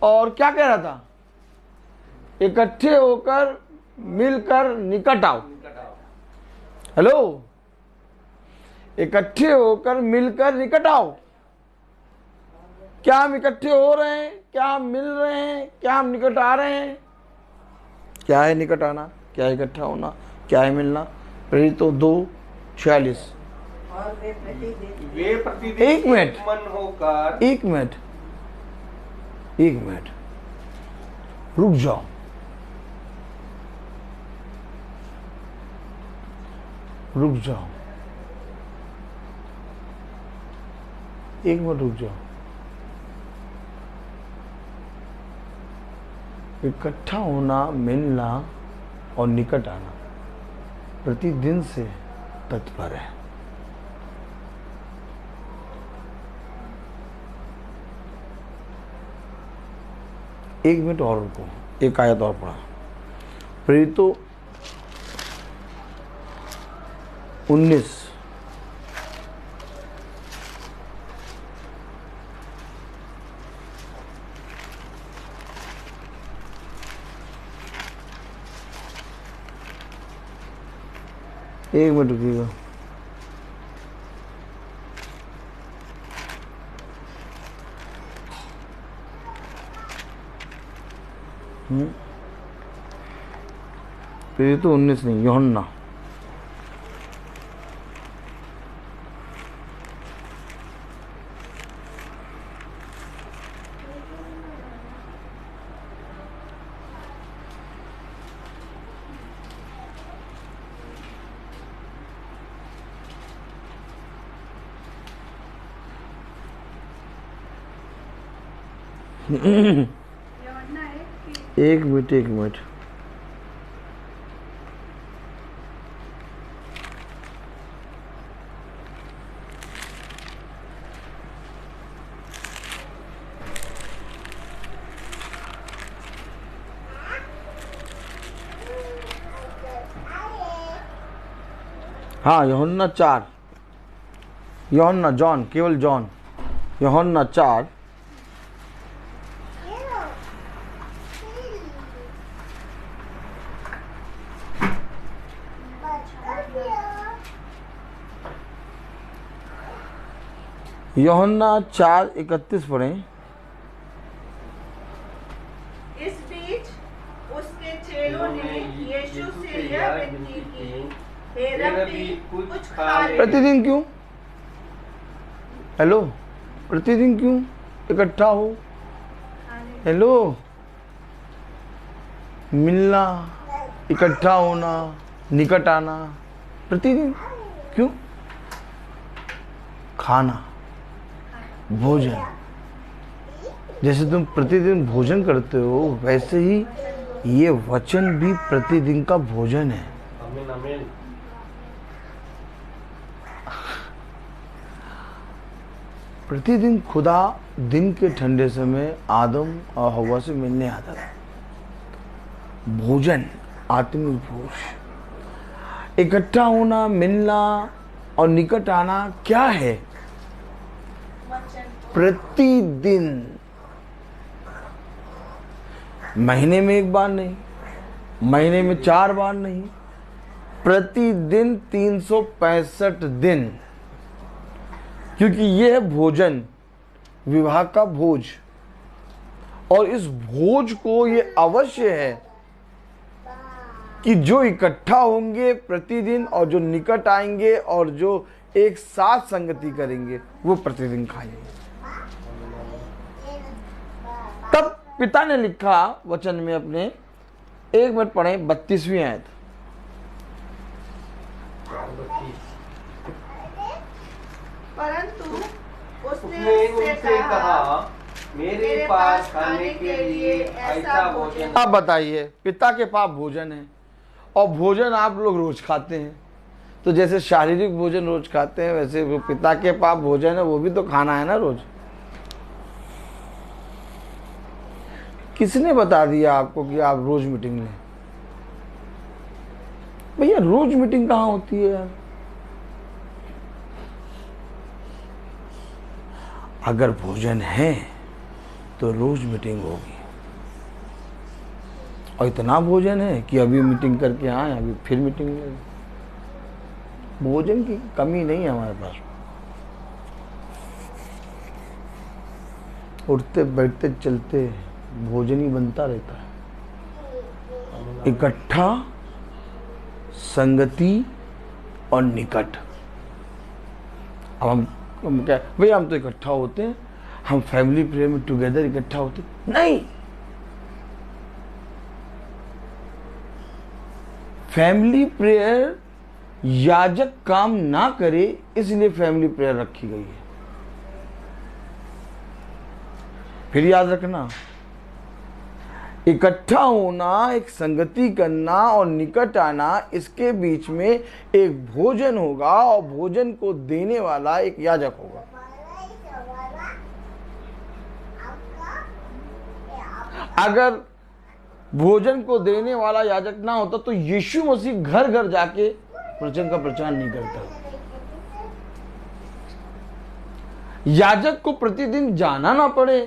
और क्या कह रहा था? इकट्ठे होकर, मिलकर निकट आओ। हेलो, इकट्ठे होकर, मिलकर निकट आओ। क्या हम इकट्ठे हो रहे हैं? क्या हम मिल रहे हैं? क्या हम निकट आ रहे हैं? क्या है निकट आना? क्या है इकट्ठा होना? क्या है मिलना? प्रेरित 2:46। वे प्रतिदिन एक मिनट, मन होकर। एक मिनट, एक मिनट, रुक जाओ। रुक जाओ, एक मिनट रुक जाओ। इकट्ठा होना, मिलना और निकट आना प्रतिदिन से तत्पर है। एक मिनट और रुको, एक आयत और पढ़ा। प्रेरितों 19, एक मिनट रुकिएगा। प्रेरित 19 नहीं, यूहन्ना। यूहन्ना है कि एक मिनट। हाँ, यूहन्ना 4, यूहन्ना, जॉन, केवल जॉन, यूहन्ना 4 यूहन्ना 4:31 पढ़ें। इस बीच उसके चेलों ने यीशु से यह विनती की, हे रब्बी, कुछ खा ले। प्रतिदिन क्यों? हेलो, प्रतिदिन क्यों इकट्ठा हो? हेलो, मिलना, इकट्ठा होना, निकट आना, प्रतिदिन क्यों? खाना, भोजन। जैसे तुम प्रतिदिन भोजन करते हो वैसे ही ये वचन भी प्रतिदिन का भोजन है। आमीन आमीन। प्रतिदिन खुदा दिन के ठंडे समय आदम और हवा से मिलने आता था। भोजन, आत्मिक भोज, इकट्ठा होना, मिलना और निकट आना क्या है? प्रतिदिन, महीने में एक बार नहीं, महीने में 4 बार नहीं, प्रतिदिन 365 दिन, क्योंकि यह है भोजन, विवाह का भोज। और इस भोज को ये अवश्य है कि जो इकट्ठा होंगे प्रतिदिन और जो निकट आएंगे और जो एक साथ संगति करेंगे वो प्रतिदिन खाएंगे। तब पिता ने लिखा वचन में अपने, 1 मिनट पढ़ें 32वीं आयत। परंतु उसने उनसे कहा, मेरे पास खाने के लिए ऐसा भोजन। अब बताइए, पिता के पास भोजन है और भोजन आप लोग रोज खाते हैं। तो जैसे शारीरिक भोजन रोज खाते हैं वैसे वो पिता के पास भोजन है, वो भी तो खाना है ना रोज। किसने बता दिया आपको कि आप रोज मीटिंग लें? भैया रोज मीटिंग कहाँ होती है यार? अगर भोजन है तो रोज मीटिंग होगी। और इतना भोजन है कि अभी मीटिंग करके आए, अभी फिर मीटिंग ले। भोजन की कमी नहीं है हमारे पास। उठते बैठते चलते भोजन ही बनता रहता है। इकट्ठा, संगति और निकट। अब हम क्या भैया, हम तो इकट्ठा होते हैं, हम फैमिली प्रेयर में टुगेदर इकट्ठा होते नहीं। फैमिली प्रेयर याजक काम ना करे इसलिए फैमिली प्रेयर रखी गई है। फिर याद रखना, इकट्ठा होना, एक संगति करना और निकट आना, इसके बीच में एक भोजन होगा और भोजन को देने वाला एक याजक होगा। अगर भोजन को देने वाला याजक ना होता तो यीशु मसीह घर घर जाके वचन का प्रचार नहीं करता। याजक को प्रतिदिन जाना ना पड़े,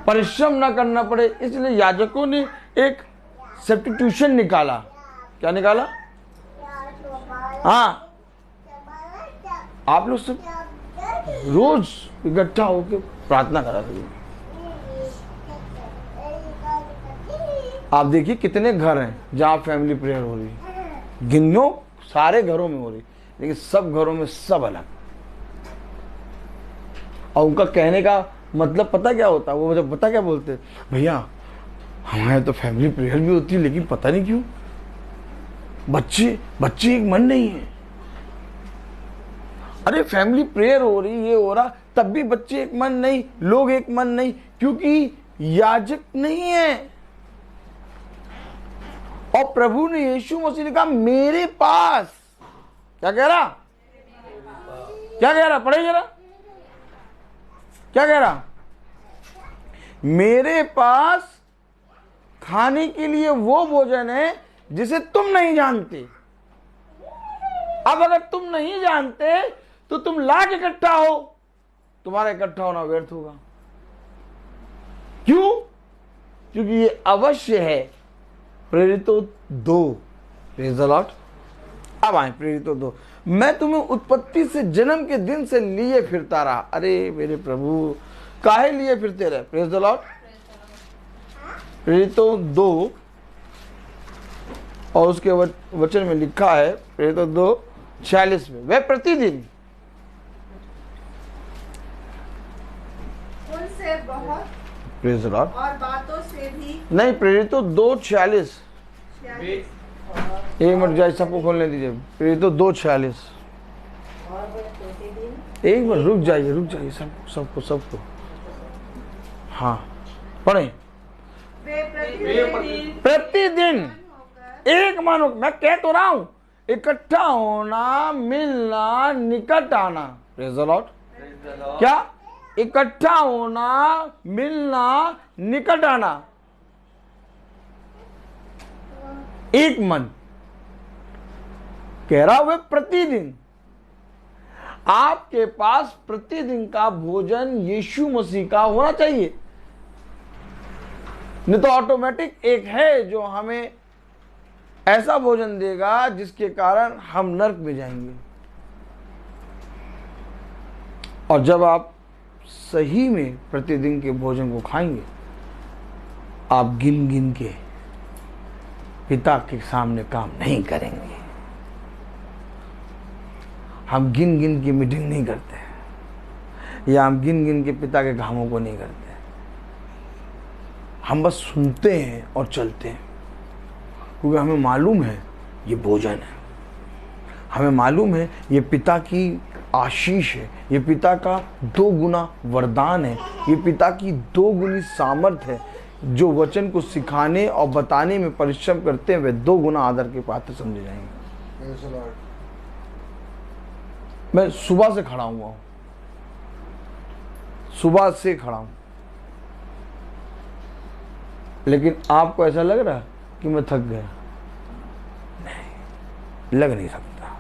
परिश्रम ना करना पड़े, इसलिए याजकों ने एक सब्स्टिट्यूशन निकाला। क्या निकाला? हाँ, आप लोग सब रोज इकट्ठा होकर प्रार्थना करा करिए। आप देखिए कितने घर हैं जहाँ फैमिली प्रेयर हो रही है। गिनो, सारे घरों में हो रही, लेकिन सब घरों में सब अलग। और उनका कहने का मतलब पता क्या होता है? वो मुझे पता क्या बोलते हैं, भैया हमारे तो फैमिली प्रेयर भी होती है लेकिन पता नहीं क्यों बच्चे एक मन नहीं है। अरे फैमिली प्रेयर हो रही, ये हो रहा, तब भी बच्चे एक मन नहीं, लोग एक मन नहीं, क्योंकि याजक नहीं है। और प्रभु ने, यीशु मसीह ने कहा मेरे पास, क्या कह रहा, क्या कह रहा, पढ़े जरा, क्या कह रहा, मेरे पास खाने के लिए वो भोजन है जिसे तुम नहीं जानते। अब अगर तुम नहीं जानते तो तुम लाख इकट्ठा हो, तुम्हारा इकट्ठा होना व्यर्थ होगा। क्यों? क्योंकि ये अवश्य है। प्रेरितों 2, प्रेज़ द लॉर्ड। अब आए प्रेरितों 2। मैं तुम्हें उत्पत्ति से जन्म के दिन से लिए फिरता रहा। अरे मेरे प्रभु, काहे लिए फिरते रहे? Praise the Lord. प्रेरितों 2 और उसके वचन में लिखा है, प्रेरितों 2:46 में, वे प्रतिदिन उनसे बहुत प्रेज़ द लॉर्ड, और बातों से भी नहीं, प्रेरितों 2:46, एक मिनट जाए, सबको खोलने दीजिए। प्रेरितों 2:46, और वे प्रतिदिन एक मिनट रुक जाइए, सबको हाँ पढ़े। वे प्रतिदिन होकर एक मन, मैं कह तो रहा हूं, इकट्ठा होना, मिलना, निकट आना। Praise the Lord. क्या? इकट्ठा होना, मिलना, निकट आना, एक मन। कह रहा हुआ प्रतिदिन आपके पास प्रतिदिन का भोजन यीशु मसीह का होना चाहिए। नहीं तो ऑटोमेटिक एक है जो हमें ऐसा भोजन देगा जिसके कारण हम नरक में जाएंगे। और जब आप सही में प्रतिदिन के भोजन को खाएंगे, आप गिन गिन के पिता के सामने काम नहीं करेंगे। हम गिन गिन के मीटिंग नहीं करते, या हम गिन गिन के पिता के कामों को नहीं करते। हम बस सुनते हैं और चलते हैं, क्योंकि हमें मालूम है ये भोजन है, हमें मालूम है ये पिता की आशीष है, ये पिता का 2 गुना वरदान है, ये पिता की 2 गुनी सामर्थ्य है। जो वचन को सिखाने और बताने में परिश्रम करते हैं वे 2 गुना आदर के पात्र समझे जाएंगे। मैं सुबह से खड़ा हुआ हूं, सुबह से खड़ा हूं, लेकिन आपको ऐसा लग रहा है कि मैं थक गया? नहीं, लग नहीं सकता,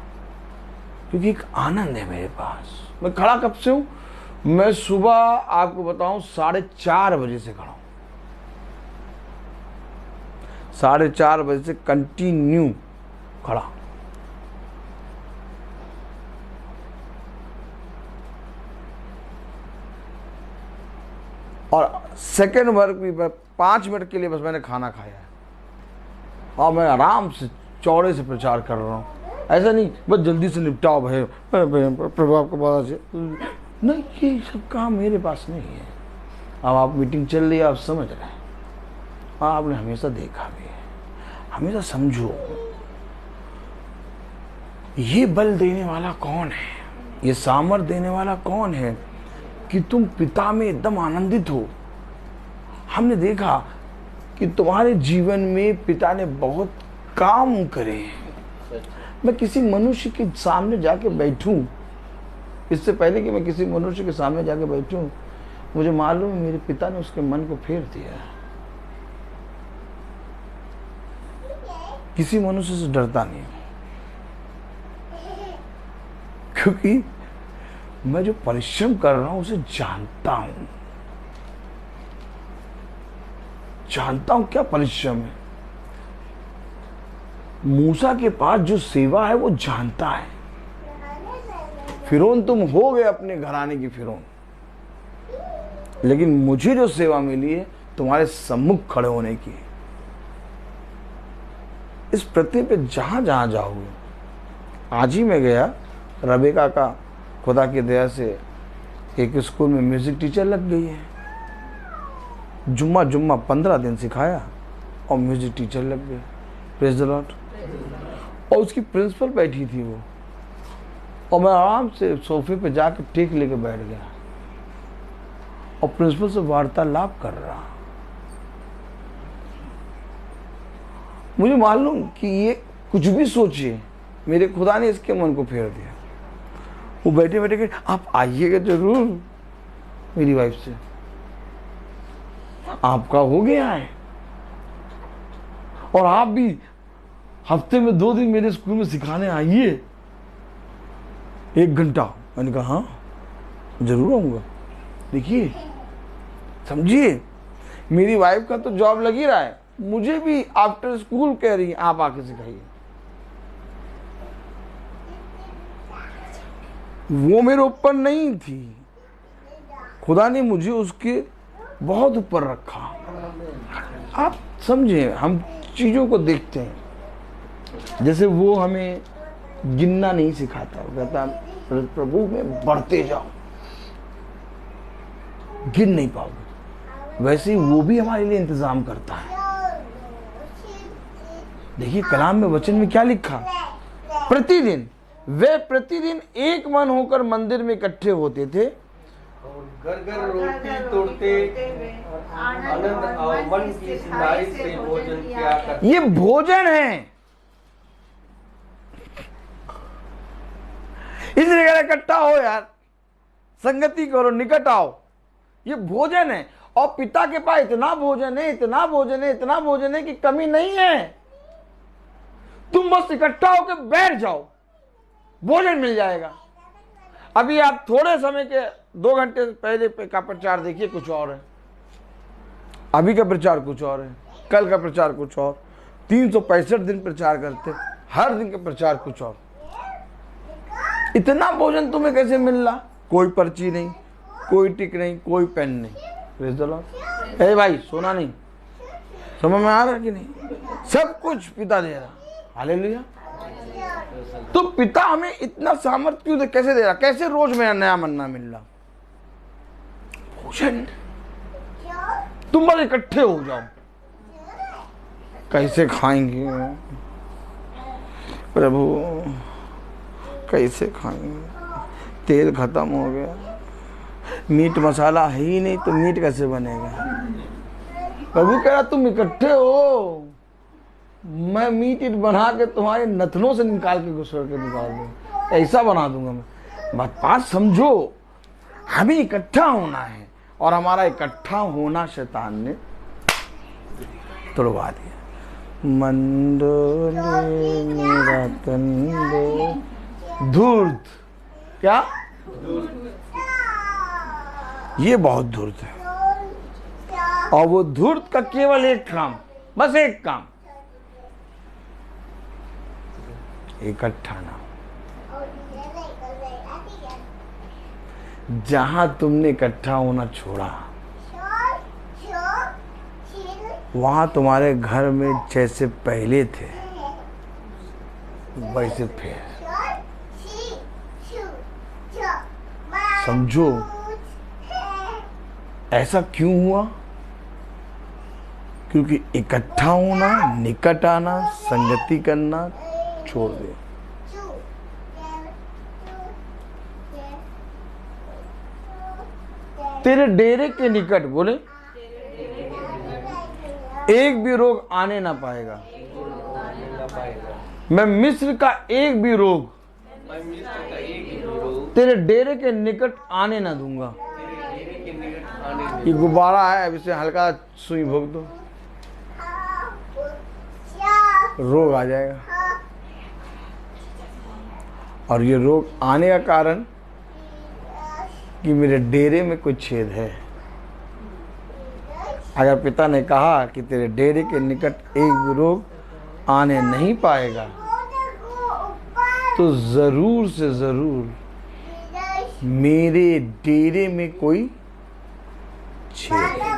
क्योंकि एक आनंद है मेरे पास। मैं खड़ा कब से हूं? मैं सुबह आपको बताऊं 4:30 बजे से खड़ा हूं, 4:30 बजे से कंटिन्यू खड़ा। और सेकेंड वर्क भी 5 मिनट के लिए बस मैंने खाना खाया है, और मैं आराम से चौड़े से प्रचार कर रहा हूँ। ऐसा नहीं बस जल्दी से निपटाओ भाई, प्रभाव को पता से नहीं, ये सब काम मेरे पास नहीं है। अब आप मीटिंग चल रही है, आप समझ रहे हैं, आपने हमेशा देखा भी है। हमेशा समझो, ये बल देने वाला कौन है, ये सामर्थ देने वाला कौन है कि तुम पिता में एकदम आनंदित हो। हमने देखा कि तुम्हारे जीवन में पिता ने बहुत काम करे हैं। मैं किसी मनुष्य के सामने जाके बैठूं, इससे पहले कि मैं किसी मनुष्य के सामने जाके बैठूं, मुझे मालूम है मेरे पिता ने उसके मन को फेर दिया। किसी मनुष्य से डरता नहीं, क्योंकि मैं जो परिश्रम कर रहा हूं उसे जानता हूं, जानता हूं क्या परिश्रम है। मूसा के पास जो सेवा है वो जानता है। फिरौन तुम हो गए अपने घराने की फिरौन, लेकिन मुझे जो सेवा मिली है तुम्हारे सम्मुख खड़े होने की। इस पृथ्वी पे जहां जहां जाओगे, आज ही मैं गया रबेका का, खुदा की दया से एक स्कूल में म्यूजिक टीचर लग गई है। जुम्मा 15 दिन सिखाया और म्यूजिक टीचर लग गए। Praise the Lord. और उसकी प्रिंसिपल बैठी थी वो, और मैं आराम से सोफे पे जाके टेक लेके बैठ गया। और प्रिंसिपल से वार्तालाप कर रहा। मुझे मालूम कि ये कुछ भी सोचे, मेरे खुदा ने इसके मन को फेर दिया। वो बैठे बैठे के आप आइएगा जरूर मेरी वाइफ से, आपका हो गया है, और आप भी हफ्ते में 2 दिन मेरे स्कूल में सिखाने आइए 1 घंटा। मैंने कहा हाँ जरूर आऊंगा। देखिए समझिए, मेरी वाइफ का तो जॉब लग ही रहा है, मुझे भी आफ्टर स्कूल कह रही है आप आके सिखाइए। वो मेरे ऊपर नहीं थी, खुदा ने मुझे उसके बहुत ऊपर रखा। आप समझे, हम चीजों को देखते हैं। जैसे वो हमें गिनना नहीं सिखाता, वो कहता प्रभु में बढ़ते जाओ, गिन नहीं पाओगे। वैसे ही वो भी हमारे लिए इंतजाम करता है। देखिए कलाम में, वचन में क्या लिखा, प्रतिदिन वे प्रतिदिन एक मन होकर मंदिर में इकट्ठे होते थे और घर घर रोटी तोड़ते आनंद और मन की सिधाई से भोजन किया करते। ये भोजन है, इसलिए कह रहा इकट्ठा हो यार, संगति करो, निकट आओ। ये भोजन है, और पिता के पास इतना भोजन है, इतना भोजन है, इतना भोजन है कि कमी नहीं है। तुम बस इकट्ठा होकर बैठ जाओ, भोजन मिल जाएगा। अभी आप थोड़े समय के 2 घंटे पहले का प्रचार देखिए, कुछ और है, अभी का प्रचार कुछ और है, कल का प्रचार कुछ और। 365 दिन प्रचार करते, हर दिन का प्रचार कुछ और। इतना भोजन तुम्हें कैसे मिल रहा? कोई पर्ची नहीं, कोई टिक नहीं, कोई पेन नहीं। Praise the Lord. ए भाई सोना नहीं, समझ में आ रहा कि नहीं? सब कुछ पिता दे रहा। हालेलुया। तो पिता हमें इतना सामर्थ्य क्यों कैसे दे रहा? कैसे रोज मेरा नया मन्ना मिल रहा? भोजन। तुम बस इकट्ठे हो जाओ। कैसे खाएंगे प्रभु, कैसे खाएंगे? तेल खत्म हो गया, मीट मसाला है ही नहीं, तो मीट कैसे बनेगा? प्रभु कह रहा तुम इकट्ठे हो, मैं मीट बना के तुम्हारे नथनों से निकाल के घुसड़ के निकाल दूंगा, ऐसा बना दूंगा मैं। बात समझो, हमें इकट्ठा होना है, और हमारा इकट्ठा होना शैतान ने तोड़वा दिया। मंडोले मेरा तंदो धूर्त, क्या ये बहुत धूर्त है। और वो धूर्त का केवल एक काम, बस एक काम, इकट्ठा ना। जहां तुमने इकट्ठा होना छोड़ा, वहां तुम्हारे घर में जैसे पहले थे वैसे फिर। समझो ऐसा क्यों हुआ? क्योंकि इकट्ठा होना, निकट आना, संगति करना छोड़ दे। तेरे डेरे के निकट, बोले, एक भी रोग आने ना पाएगा। मैं मिस्र का एक भी रोग तेरे डेरे के निकट आने ना दूंगा। ये गुब्बारा है, अब इसे हल्का सुई भोग दो, रोग आ जाएगा। और ये रोग आने का कारण कि मेरे डेरे में कोई छेद है। अगर पिता ने कहा कि तेरे डेरे के निकट एक भी रोग आने नहीं पाएगा, तो जरूर से जरूर मेरे डेरे में कोई छेद है।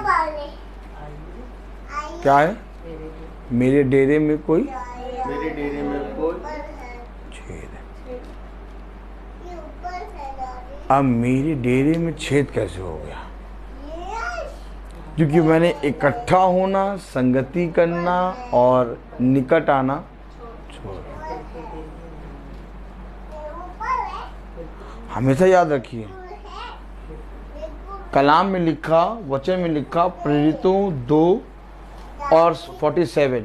क्या है? मेरे डेरे में कोई छेद है। अब मेरे डेरे में छेद कैसे हो गया? क्योंकि मैंने इकट्ठा होना, संगति करना और निकट आना छोड़ दिया। हमेशा याद रखिए, कलाम में लिखा, वचन में लिखा, प्रेरितों 2 और 47।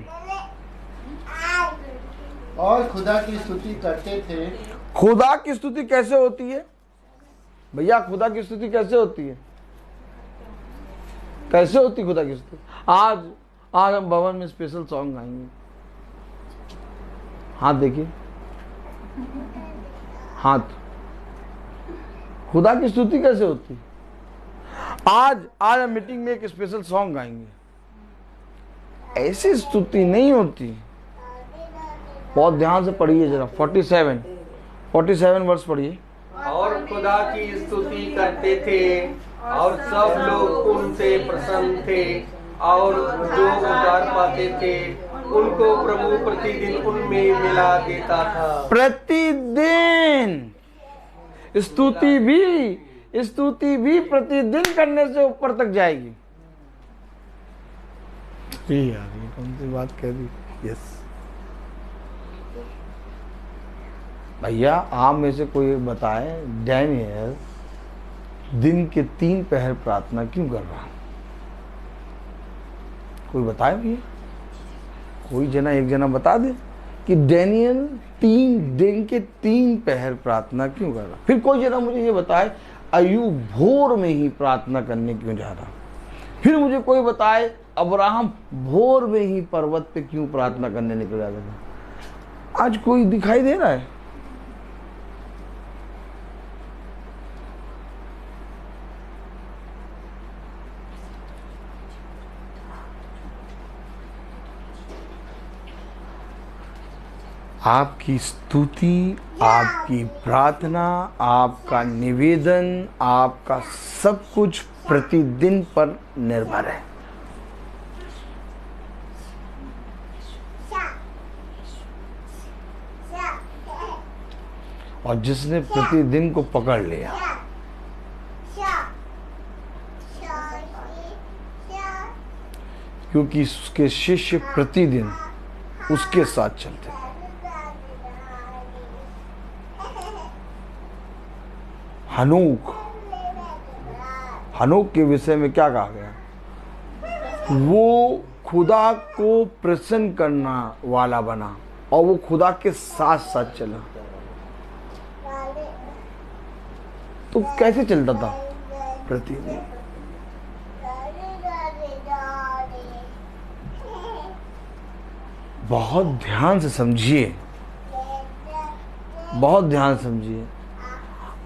और खुदा की स्तुति करते थे। खुदा की स्तुति कैसे होती है भैया? खुदा की स्तुति कैसे होती है? कैसे होती खुदा की स्तुति? आज हम भवन में स्पेशल सॉन्ग गाएंगे। हाथ देखिए, हाथ। खुदा की स्तुति कैसे होती है? आज हम मीटिंग में एक स्पेशल सॉन्ग गाएंगे। ऐसी स्तुति नहीं होती। बहुत ध्यान से पढ़िए जरा। 47 वर्ष पढ़िए। और खुदा की स्तुति करते थे और सब लोग उनसे प्रसन्न थे, और जो उद्धार पाते थे उनको प्रभु प्रतिदिन उनमें मिला देता था। प्रतिदिन स्तुति भी प्रतिदिन करने से ऊपर तक जाएगी। यार ये कौन सी बात कह दी? यस भैया, आप में से कोई बताए डैनियल दिन के 3 पहर प्रार्थना क्यों कर रहा? कोई बताए भैया? कोई जना, एक जना बता दे कि डैनियल 3 दिन के 3 पहर प्रार्थना क्यों कर रहा? फिर कोई जना मुझे ये बताए अय्यूब भोर में ही प्रार्थना करने क्यों जा रहा? फिर मुझे कोई बताए अब्राहम भोर में ही पर्वत पे क्यों प्रार्थना करने निकल जाता था? आज कोई दिखाई दे रहा है? आपकी स्तुति, आपकी प्रार्थना, आपका निवेदन, आपका सब कुछ प्रतिदिन पर निर्भर है। और जिसने प्रतिदिन को पकड़ लिया, क्योंकि उसके शिष्य प्रतिदिन उसके साथ चलते थे। हनोक के विषय में क्या कहा गया? वो खुदा को प्रसन्न करना वाला बना और वो खुदा के साथ साथ चला। तो कैसे चलता था? प्रतिदिन। बहुत ध्यान से समझिए, बहुत ध्यान से समझिए।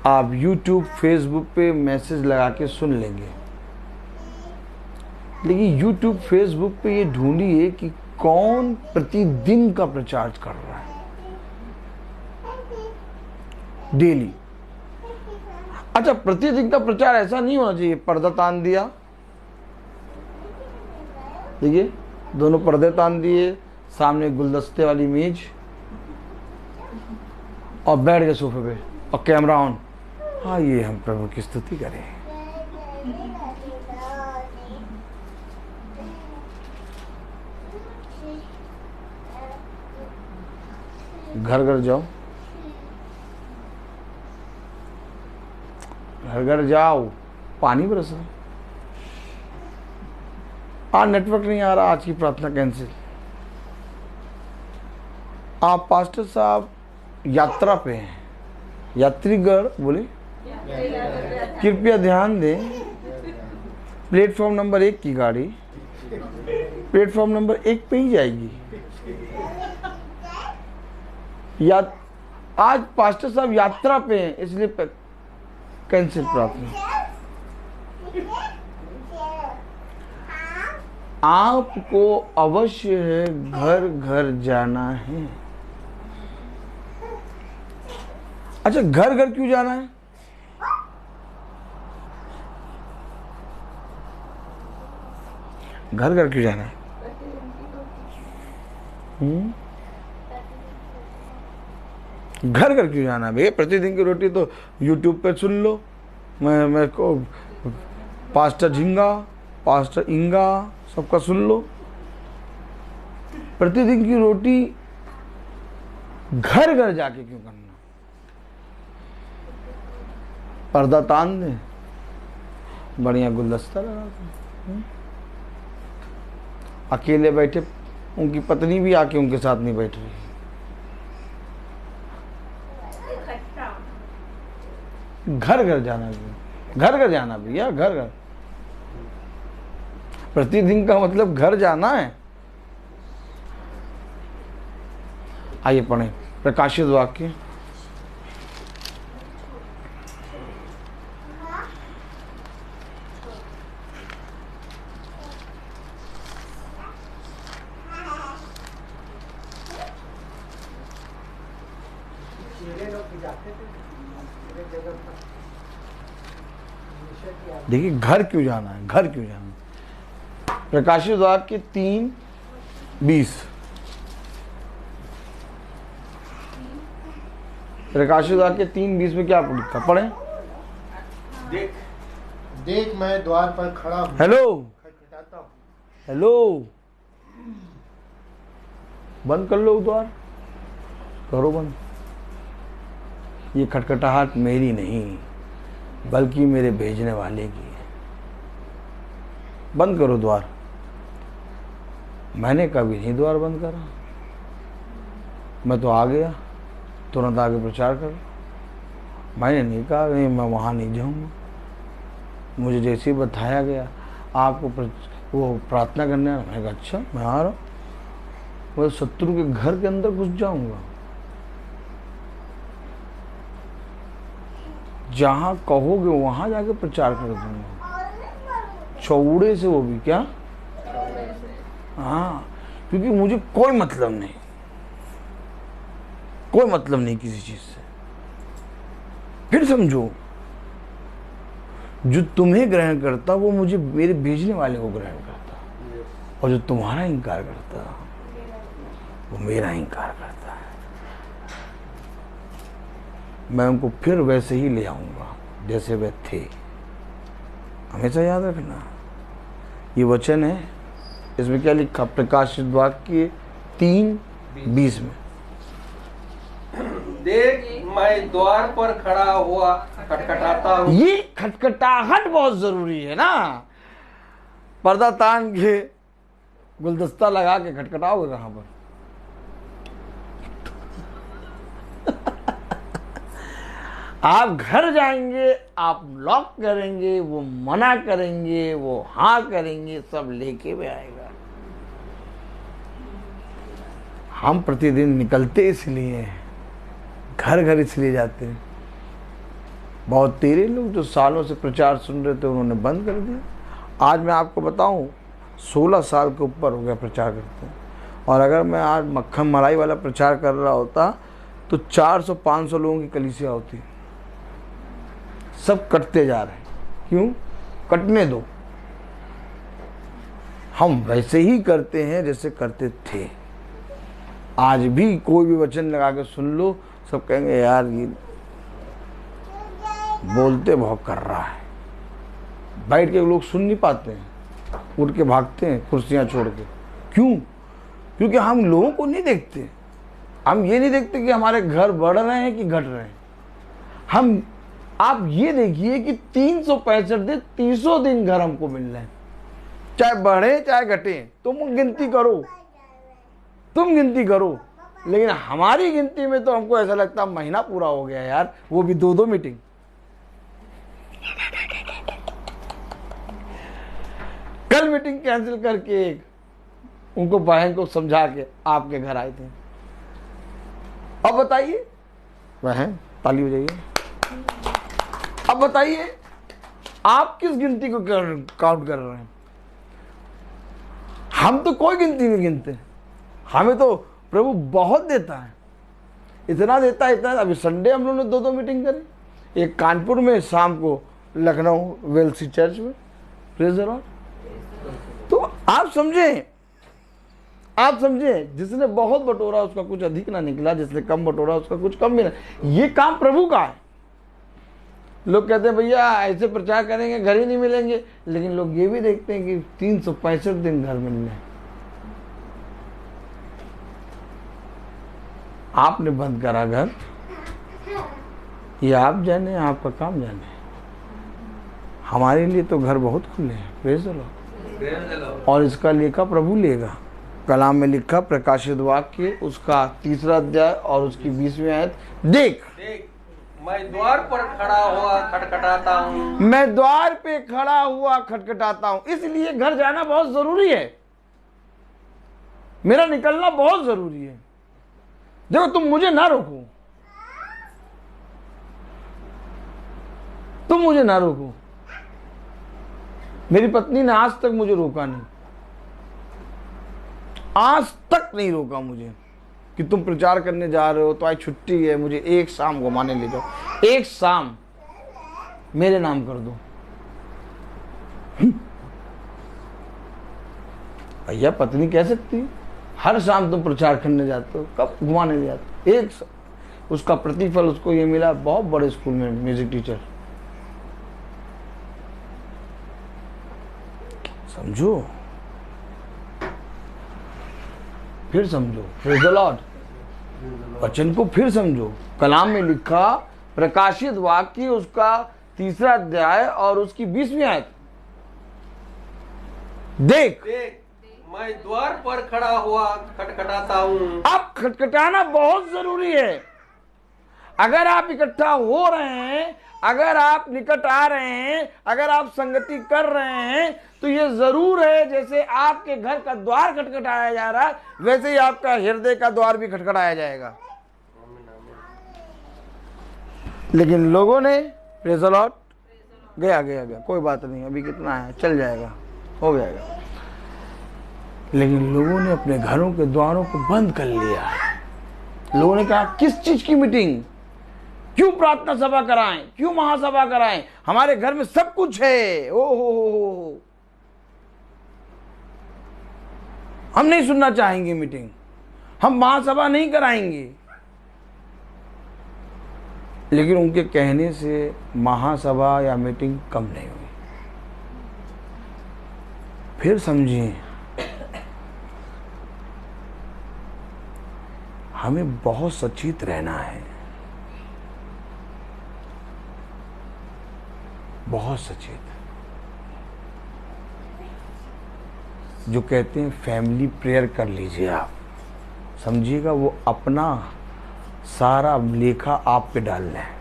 आप YouTube, Facebook पे मैसेज लगा के सुन लेंगे, लेकिन YouTube, Facebook पे ये ढूंढिए कि कौन प्रतिदिन का प्रचार कर रहा है, डेली। अच्छा, प्रतिदिन का प्रचार ऐसा नहीं होना चाहिए पर्दा तान दिया, देखिए दोनों पर्दे तान दिए, सामने गुलदस्ते वाली मेज और बैठ गए सोफे पे और कैमरा ऑन। हाँ, ये हम प्रभु की स्तुति करें। घर घर जाओ, घर घर जाओ, पानी बरस रहा। आज नेटवर्क नहीं आ रहा, आज की प्रार्थना कैंसिल। आप पास्टर साहब यात्रा पे हैं, यात्रीगण बोले कृपया ध्यान दें, प्लेटफॉर्म नंबर 1 की गाड़ी प्लेटफॉर्म नंबर 1 पे ही जाएगी। या आज पास्टर साहब यात्रा पे हैं, इसलिए कैंसिल प्रार्थना। आपको अवश्य है घर घर जाना है। अच्छा, घर घर क्यों जाना है? घर घर क्यों जाना है? घर घर क्यों जाना है भैया? प्रतिदिन की रोटी तो YouTube पे सुन लो। मैं को पास्टर झिंगा, पास्टर इंगा सबका सुन लो। प्रतिदिन की रोटी घर घर जाके क्यों करना? पर्दा तान दे बढ़िया गुलदस्ता लगा के। अकेले बैठे, उनकी पत्नी भी आके उनके साथ नहीं बैठ रही। घर घर जाना भी, घर घर जाना भैया, घर घर। प्रतिदिन का मतलब घर जाना है। आइए पढ़ें प्रकाशित वाक्य। देखिए घर क्यों जाना है, घर क्यों जाना है। प्रकाशित वाक्य 3:20। प्रकाशित वाक्य 3:20 में क्या लिखा, पढ़े। देख देख मैं द्वार पर खड़ा हूँ, हेलो खटखटाता हूँ। हेलो, बंद कर लो द्वार, करो बंद। ये खटखटाहट मेरी नहीं बल्कि मेरे भेजने वाले की है। बंद करो द्वार। मैंने कभी नहीं द्वार बंद करा। मैं तो आ गया, तुरंत आगे प्रचार कर। मैंने नहीं कहा नहीं मैं वहाँ नहीं जाऊँगा। मुझे जैसे ही बताया गया आपको वो प्रार्थना करने, मैंने कहा अच्छा मैं आ रहा हूँ। मैं शत्रु के घर के अंदर घुस जाऊँगा। जहाँ कहोगे वहाँ जाके प्रचार कर दूंगा, चौड़े से, वो भी क्या। हाँ, क्योंकि मुझे कोई मतलब नहीं, कोई मतलब नहीं किसी चीज से। फिर समझो, जो तुम्हें ग्रहण करता वो मुझे, मेरे भेजने वाले को ग्रहण करता, और जो तुम्हारा इंकार करता वो मेरा इंकार करता है। मैं उनको फिर वैसे ही ले आऊंगा जैसे वे थे। हमेशा याद रखना, ये वचन है। इसमें क्या लिखा, प्रकाशित वाक्य 3:20 में। देख मैं द्वार पर खड़ा हुआ खटखटाता हूँ। ये खटखटाहट बहुत जरूरी है ना। पर्दा तान के गुलदस्ता लगा के खटखटाओगे कहां पर। आप घर जाएंगे, आप लॉक करेंगे, वो मना करेंगे, वो हाँ करेंगे, सब लेके भी आएगा। हम प्रतिदिन निकलते इसलिए हैं, घर घर इसलिए जाते हैं। बहुत तेरे लोग जो सालों से प्रचार सुन रहे थे उन्होंने बंद कर दिया। आज मैं आपको बताऊं, 16 साल के ऊपर हो गया प्रचार करते हैं। और अगर मैं आज मक्खन मलाई वाला प्रचार कर रहा होता तो 400-500 लोगों की कलीसिया होती। सब कटते जा रहे हैं, क्यों? कटने दो। हम वैसे ही करते हैं जैसे करते थे। आज भी कोई भी वचन लगा के सुन लो, सब कहेंगे यार ये बोलते बहुत कर रहा है। बैठ के लोग सुन नहीं पाते हैं, उठ के भागते हैं कुर्सियां छोड़ के। क्यों? क्योंकि हम लोगों को नहीं देखते। हम ये नहीं देखते कि हमारे घर बढ़ रहे हैं कि घट रहे हैं। आप ये देखिए कि 365 दिन 300 दिन घर हमको मिल रहे हैं, चाहे बढ़े चाहे घटे। तुम गिनती करो, तुम गिनती करो, लेकिन हमारी गिनती में तो हमको ऐसा लगता है महीना पूरा हो गया यार, वो भी 2-2 मीटिंग। कल मीटिंग कैंसिल करके उनको बहन को समझा के आपके घर आए थे। अब बताइए, बहन ताली बजाइए। अब बताइए आप किस गिनती को काउंट कर रहे हैं? हम तो कोई गिनती नहीं गिनते। हमें तो प्रभु बहुत देता है, इतना देता है, इतना। अभी संडे हम लोगों ने 2-2 मीटिंग करी, एक कानपुर में, शाम को लखनऊ वेल्सी चर्च में। Praise the Lord. तो आप समझे, जिसने बहुत बटोरा उसका कुछ अधिक ना निकला, जिसने कम बटोरा उसका कुछ कम भी ना। ये काम प्रभु का है। लोग कहते हैं भैया ऐसे प्रचार करेंगे घर ही नहीं मिलेंगे, लेकिन लोग ये भी देखते हैं कि 365 दिन घर मिल रहे हैं। आपने बंद करा घर, ये आप जाने, आपका काम जाने। हमारे लिए तो घर बहुत खुले हैं, प्रेज़ द लॉर्ड। और इसका लेखा प्रभु लेगा। कलाम में लिखा प्रकाशित वाक्य उसका 3 अध्याय और उसकी 20वीं आयत, देख मैं द्वार पर खड़ा हुआ खटखटाता हूँ। मैं द्वार पे खड़ा हुआ खटखटाता हूं। इसलिए घर जाना बहुत जरूरी है, मेरा निकलना बहुत जरूरी है। देखो तुम मुझे ना रोको, तुम मुझे ना रोको। मेरी पत्नी ने आज तक मुझे रोका नहीं, आज तक नहीं रोका मुझे कि तुम प्रचार करने जा रहे हो तो आज छुट्टी है, मुझे एक शाम घुमाने ले जाओ, एक शाम मेरे नाम कर दो। भैया पत्नी कह सकती है हर शाम तुम प्रचार करने जाते हो, कब घुमाने ले जाते हो? उसका प्रतिफल उसको ये मिला, बहुत बड़े स्कूल में म्यूजिक टीचर। समझो, फिर समझो, प्रेज़ द लॉर्ड। वचन को फिर समझो। कलाम में लिखा प्रकाशित वाक्य उसका 3 अध्याय और उसकी 20वीं आयत, देख मैं द्वार पर खड़ा हुआ खटखटाता हूँ। अब खटखटाना बहुत जरूरी है। अगर आप इकट्ठा हो रहे हैं, अगर आप निकट आ रहे हैं, अगर आप संगति कर रहे हैं, तो ये जरूर है जैसे आपके घर का द्वार खटखटाया जा रहा है, वैसे ही आपका हृदय का द्वार भी खटखटाया जाएगा। लेकिन लोगों ने प्रेज़ द लॉर्ड, गया गया गया, कोई बात नहीं, अभी कितना है, चल जाएगा, हो जाएगा। लेकिन लोगों ने अपने घरों के द्वारों को बंद कर लिया है। लोगों ने कहा किस चीज की मीटिंग, क्यों प्रार्थना सभा कराएं, क्यों महासभा कराएं, हमारे घर में सब कुछ है। ओ हो, हम नहीं सुनना चाहेंगे मीटिंग, हम महासभा नहीं कराएंगे। लेकिन उनके कहने से महासभा या मीटिंग कम नहीं हुई। फिर समझिए, हमें बहुत सचेत रहना है, बहुत सचेत। जो कहते हैं फैमिली प्रेयर कर लीजिए, आप समझिएगा वो अपना सारा लेखा आप पे डाल रहे हैं,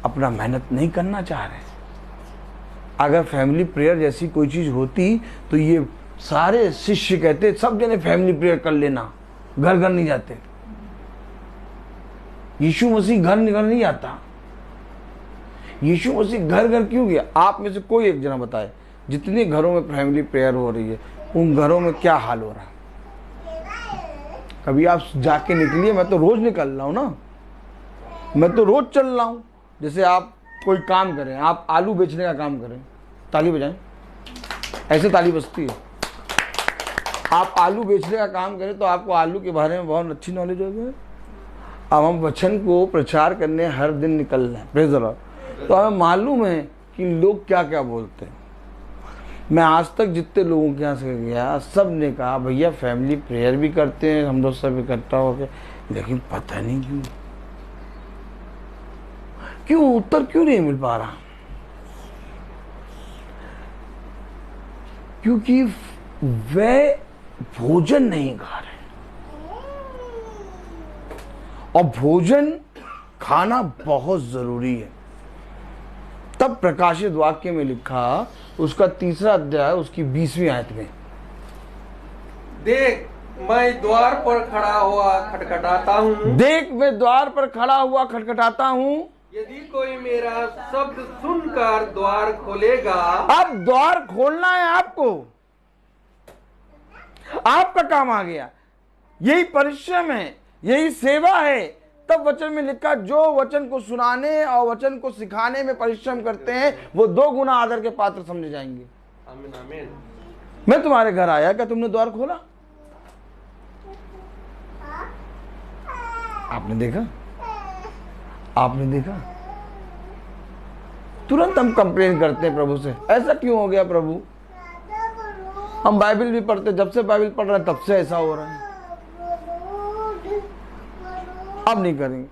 अपना मेहनत नहीं करना चाह रहे। अगर फैमिली प्रेयर जैसी कोई चीज होती तो ये सारे शिष्य कहते सब जने फैमिली प्रेयर कर लेना, घर घर नहीं जाते। यीशु मसीह घर नहीं आता। यीशु मसीह घर घर क्यों गया? आप में से कोई एक जना बताए जितने घरों में फैमिली प्रेयर हो रही है उन घरों में क्या हाल हो रहा है। कभी आप जाके निकलिए, मैं तो रोज निकल रहा हूं ना, मैं तो रोज चल रहा हूं। जैसे आप कोई काम करें, आप आलू बेचने का काम करें, ताली बजाएं, ऐसे ताली बजती है। आप आलू बेचने का काम करें तो आपको आलू के बारे में बहुत अच्छी नॉलेज होगी। अब हम वचन को प्रचार करने हर दिन निकल रहे हैं, प्रेज़ द लॉर्ड, तो हमें मालूम है कि लोग क्या क्या बोलते हैं। मैं आज तक जितने लोगों के यहाँ से गया, सब ने कहा भैया फैमिली प्रेयर भी करते हैं हम लोग सब इकट्ठा होकर, लेकिन पता नहीं क्यों उत्तर क्यों नहीं मिल पा रहा। क्योंकि वे भोजन नहीं खा रहे, और भोजन खाना बहुत जरूरी है। तब प्रकाशित वाक्य में लिखा उसका 3 अध्याय उसकी 20वीं आयत में, देख मैं द्वार पर खड़ा हुआ खटखटाता हूँ। देख मैं द्वार पर खड़ा हुआ खटखटाता हूँ, यदि कोई मेरा शब्द सुनकर द्वार खोलेगा। अब द्वार खोलना है आपको, आपका काम आ गया। यही परिश्रम है, यही सेवा है। तब वचन में लिखा जो वचन को सुनाने और वचन को सिखाने में परिश्रम करते हैं वो 2 गुना आदर के पात्र समझे जाएंगे। आमीन आमीन। मैं तुम्हारे घर आया, क्या तुमने द्वार खोला? आपने देखा? आपने देखा? तुरंत हम कंप्लेन करते हैं प्रभु से, ऐसा क्यों हो गया प्रभु? हम बाइबल भी पढ़ते, जब से बाइबल पढ़ रहे हैं तब से ऐसा हो रहा है, अब नहीं करेंगे।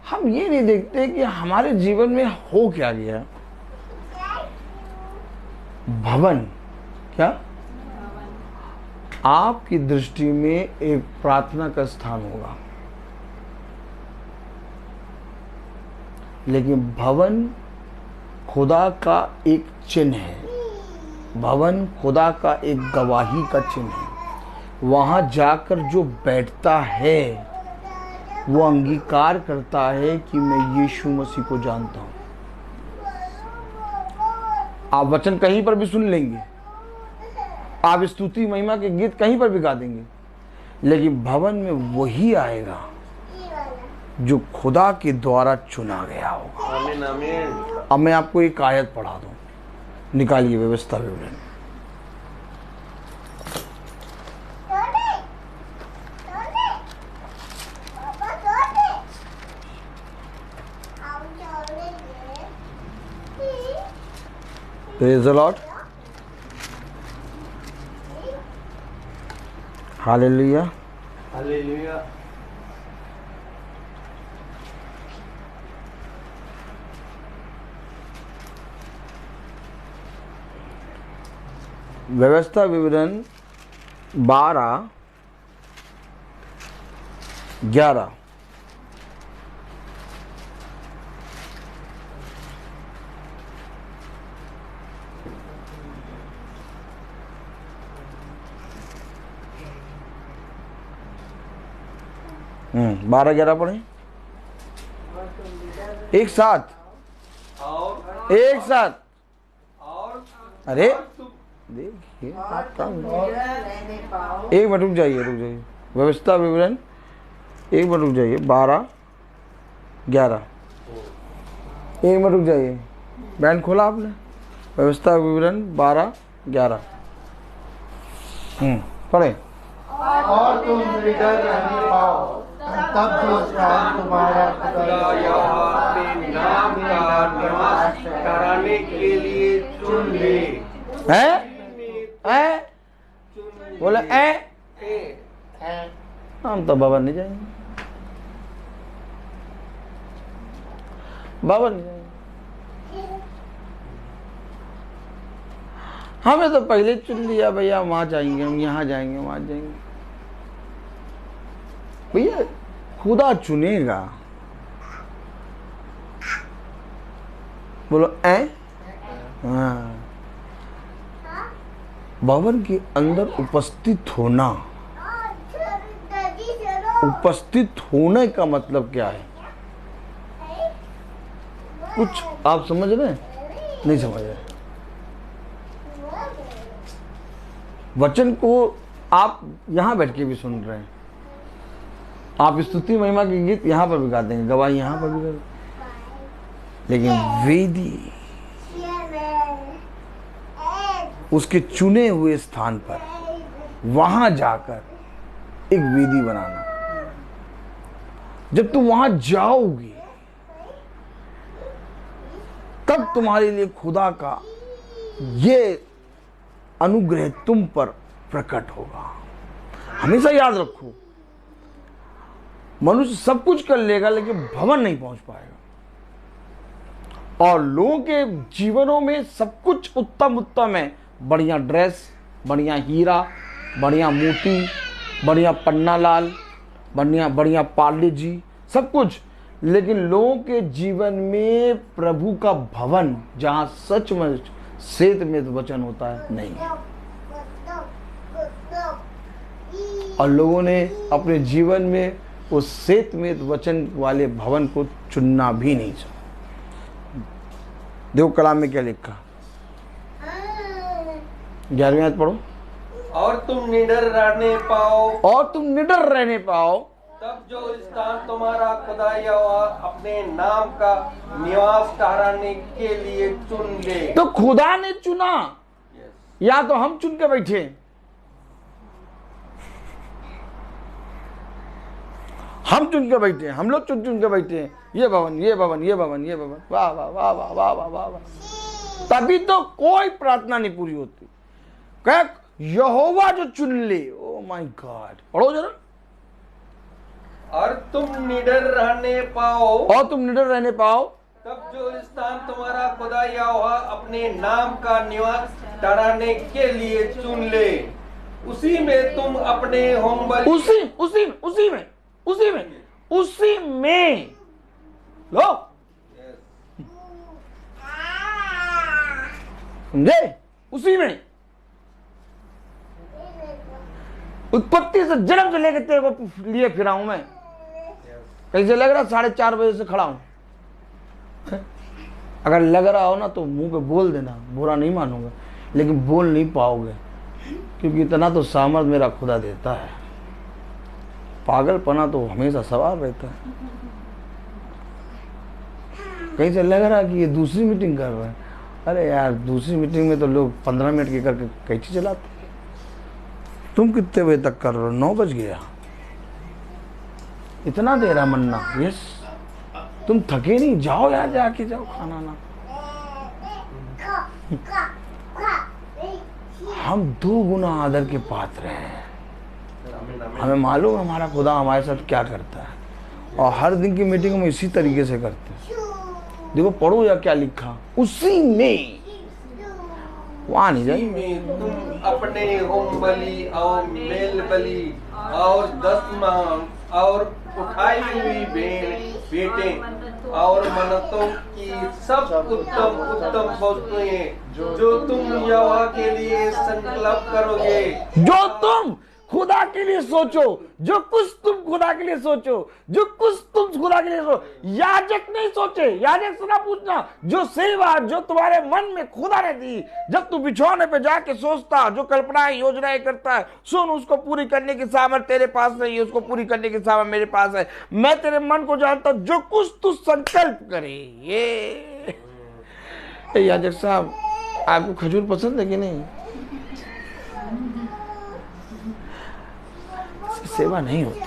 हम ये नहीं देखते कि हमारे जीवन में हो क्या गया। भवन, क्या आपकी दृष्टि में एक प्रार्थना का स्थान होगा, लेकिन भवन खुदा का एक चिन्ह है। भवन खुदा का एक गवाही का चिन्ह है। वहां जाकर जो बैठता है वो अंगीकार करता है कि मैं यीशु मसीह को जानता हूं। आप वचन कहीं पर भी सुन लेंगे, आप स्तुति महिमा के गीत कहीं पर भी गा देंगे, लेकिन भवन में वही आएगा जो खुदा के द्वारा चुना गया होगा। आमीन आमीन। अब मैं आपको एक आयत पढ़ा दूं, निकालिए व्यवस्था विवरण। Praise the Lord. Hallelujah. Hallelujah. व्यवस्था विवरण 12:11। हम्म, 12-11 पढ़े एक साथ, एक साथ। और अरे देखिए आपका एक मिनट रुक जाइए, व्यवस्था विवरण एक मिनट रुक जाइए, 12-11 एक मिनट रुक जाइए। बैंड खोला आपने? व्यवस्था विवरण 12-11 पढ़े। और तुम निडर रहने पाओ, तब जो स्थान तुम्हारा खुदा यहोवा अपने नाम का निवास कराने के लिए चुन ले। हैं? बोले हम तो भवन नहीं जाएंगे, भवन नहीं जाएंगे। हमें तो पहले चुन लिया भैया, वहां जाएंगे, हम यहाँ जाएंगे, वहां जाएंगे। भैया खुदा चुनेगा। बोलो हाँ। भवन के अंदर उपस्थित होने का मतलब क्या है? कुछ आप समझ रहे हैं? नहीं समझ रहे। वचन को आप यहां बैठ के भी सुन रहे हैं, आप स्तुति महिमा के गीत यहां पर भी गा देंगे, गवाही यहां पर भी गा देंगे, लेकिन वेदी उसके चुने हुए स्थान पर वहां जाकर एक वेदी बनाना। जब तुम वहां जाओगे तब तुम्हारे लिए खुदा का ये अनुग्रह तुम पर प्रकट होगा। हमेशा याद रखो, मनुष्य सब कुछ कर लेगा लेकिन भवन नहीं पहुंच पाएगा। और लोगों के जीवनों में सब कुछ उत्तम उत्तम है, बढ़िया ड्रेस, बढ़िया हीरा, बढ़िया मोती, बढ़िया पन्ना लाल, बढ़िया बढ़िया पार्ले जी, सब कुछ, लेकिन लोगों के जीवन में प्रभु का भवन जहां सचमुच श्वेत में वचन होता है नहीं। और लोगों ने अपने जीवन में उस श्वेत में वचन वाले भवन को चुनना भी नहीं चाहा। देखो कलाम में क्या लिखा, 11वीं आयत पढ़ो। और तुम निडर रहने पाओ, और तुम निडर रहने पाओ, तब जो स्थान तुम्हारा खुदा यहोवा अपने नाम का निवास ठहराने के लिए चुन ले। तो खुदा ने चुना या तो हम चुन के बैठे? हम चुन के बैठे, हम लोग चुन चुन के बैठे हैं, ये भवन, ये भवन, ये भवन, ये भवन। वाह वाह वाह वाह वाह वाह वाह वाह। तभी तो कोई प्रार्थना नहीं पूरी होती। क्या यहोवा जो चुन ले, ओ माय गॉड, पढ़ो जरा। और तुम निडर रहने पाओ, और तुम निडर रहने पाओ, तब जो स्थान तुम्हारा खुदा यहोवा अपने नाम का निवास ठहराने के लिए चुन ले, उसी में तुम अपने होम बलि उसी में लो, समझे? उसी में उत्पत्ति से, जन्म से लेकर तेरे को लिए फिरा हूं मैं। कैसे लग रहा? 4:30 बजे से खड़ा हूं। अगर लग रहा हो ना तो मुंह पे बोल देना, बुरा नहीं मानूंगा, लेकिन बोल नहीं पाओगे, क्योंकि इतना तो सामर्थ मेरा खुदा देता है। पागलपना तो हमेशा सवाल रहता है। कहीं से लग रहा कि ये दूसरी मीटिंग कर रहा है। अरे यार, दूसरी मीटिंग में तो लोग 15 मिनट की करके कैची चलाते। तुम कितने बजे तक कर रहे हो? 9 बज गया। इतना दे रहा मन्ना? यस। तुम थके नहीं? जाओ यार, जाके जाओ खाना ना। हम 2 गुना आदर के पात्र हैं। हमें मालूम है हमारा खुदा हमारे साथ क्या करता है, और हर दिन की मीटिंग में इसी तरीके से करते हैं। देखो, पढ़ो या क्या लिखा, उसी में, वहां नहीं उसी जाए। में तुम अपने होम बलि और मेल बलि और दशमांश और उठाई हुई बेटे और मन्नतों की सब उत्तम वस्तुएं जो तुम यहोवा के लिए संकल्प करोगे। जो तुम खुदा के लिए सोचो, जो कुछ तुम खुदा के लिए सोचो, जो कुछ तुम खुदा के लिए सोचो। याजक नहीं सोचे, याजक से ना पूछना। जो सेवा जो तुम्हारे मन में खुदा ने दी, जब तू बिछौने पे जाके सोचता, जो कल्पनाएं योजनाएं करता है, सुन, उसको पूरी करने की सामर्थ तेरे पास नहीं है, उसको पूरी करने की सामर्थ मेरे पास है। मैं तेरे मन को जानता हूं। जो कुछ तू संकल्प करे। ये याजक साहब, आपको खजूर पसंद है कि नहीं? सेवा नहीं होती,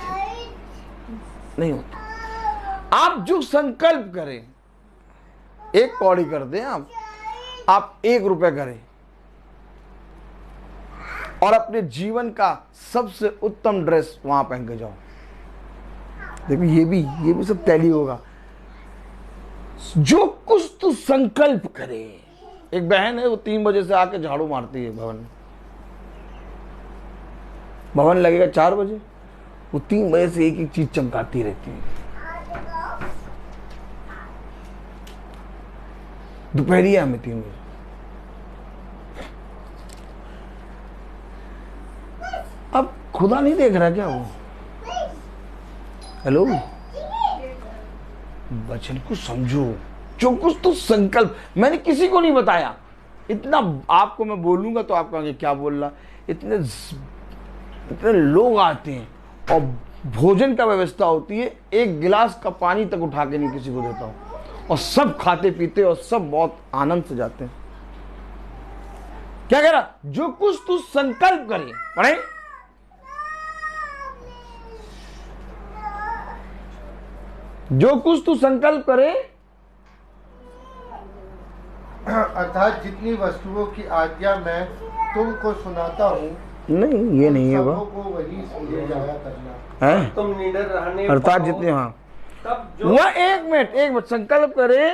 नहीं होती। आप जो संकल्प करें, 1 कौड़ी कर दें, आप 1 रुपए करें, और अपने जीवन का सबसे उत्तम ड्रेस वहां पहन के जाओ। देखो, ये भी सब टैली होगा। जो कुछ तू संकल्प करे। एक बहन है, वो 3 बजे से आके झाड़ू मारती है भवन में। भवन लगेगा 4 बजे, वो 3 बजे से एक चीज चमकाती रहती है। दोपहरिया में 3 बजे। अब खुदा नहीं देख रहा क्या वो? हेलो, वचन को समझो। जो कुछ तो संकल्प, मैंने किसी को नहीं बताया। इतना आपको मैं बोलूंगा तो आप कहेंगे क्या बोल रहा। इतने लोग आते हैं और भोजन का व्यवस्था होती है, 1 गिलास का पानी तक उठा के नहीं किसी को देता हूं, और सब खाते पीते और सब बहुत आनंद से जाते हैं। क्या कह रहा? जो कुछ तू संकल्प करे। पढ़े, जो कुछ तू संकल्प करे, अर्थात जितनी वस्तुओं की आज्ञा मैं तुमको सुनाता हूँ, नहीं ये नहीं है, सबको वही ले जाया करना है। तुम निडर रहने अर्थात पाओ, जितनी, हाँ, तब जो वह 1 मिनट संकल्प करे,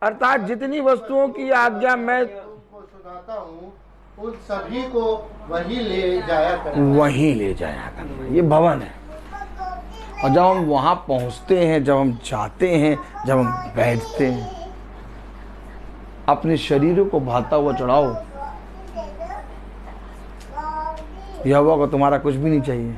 अर्थात जितनी वस्तुओं की आज्ञा मैं तुमको सुनाता हूँ, उन सभी को वही ले जाया करना। वहीं ले जाया करना। ये भवन है। और जब हम वहां पहुंचते हैं, जब हम जाते हैं, जब हम बैठते हैं, अपने शरीरों को भाता हुआ चढ़ाओ। यहोवा को तुम्हारा कुछ भी नहीं चाहिए।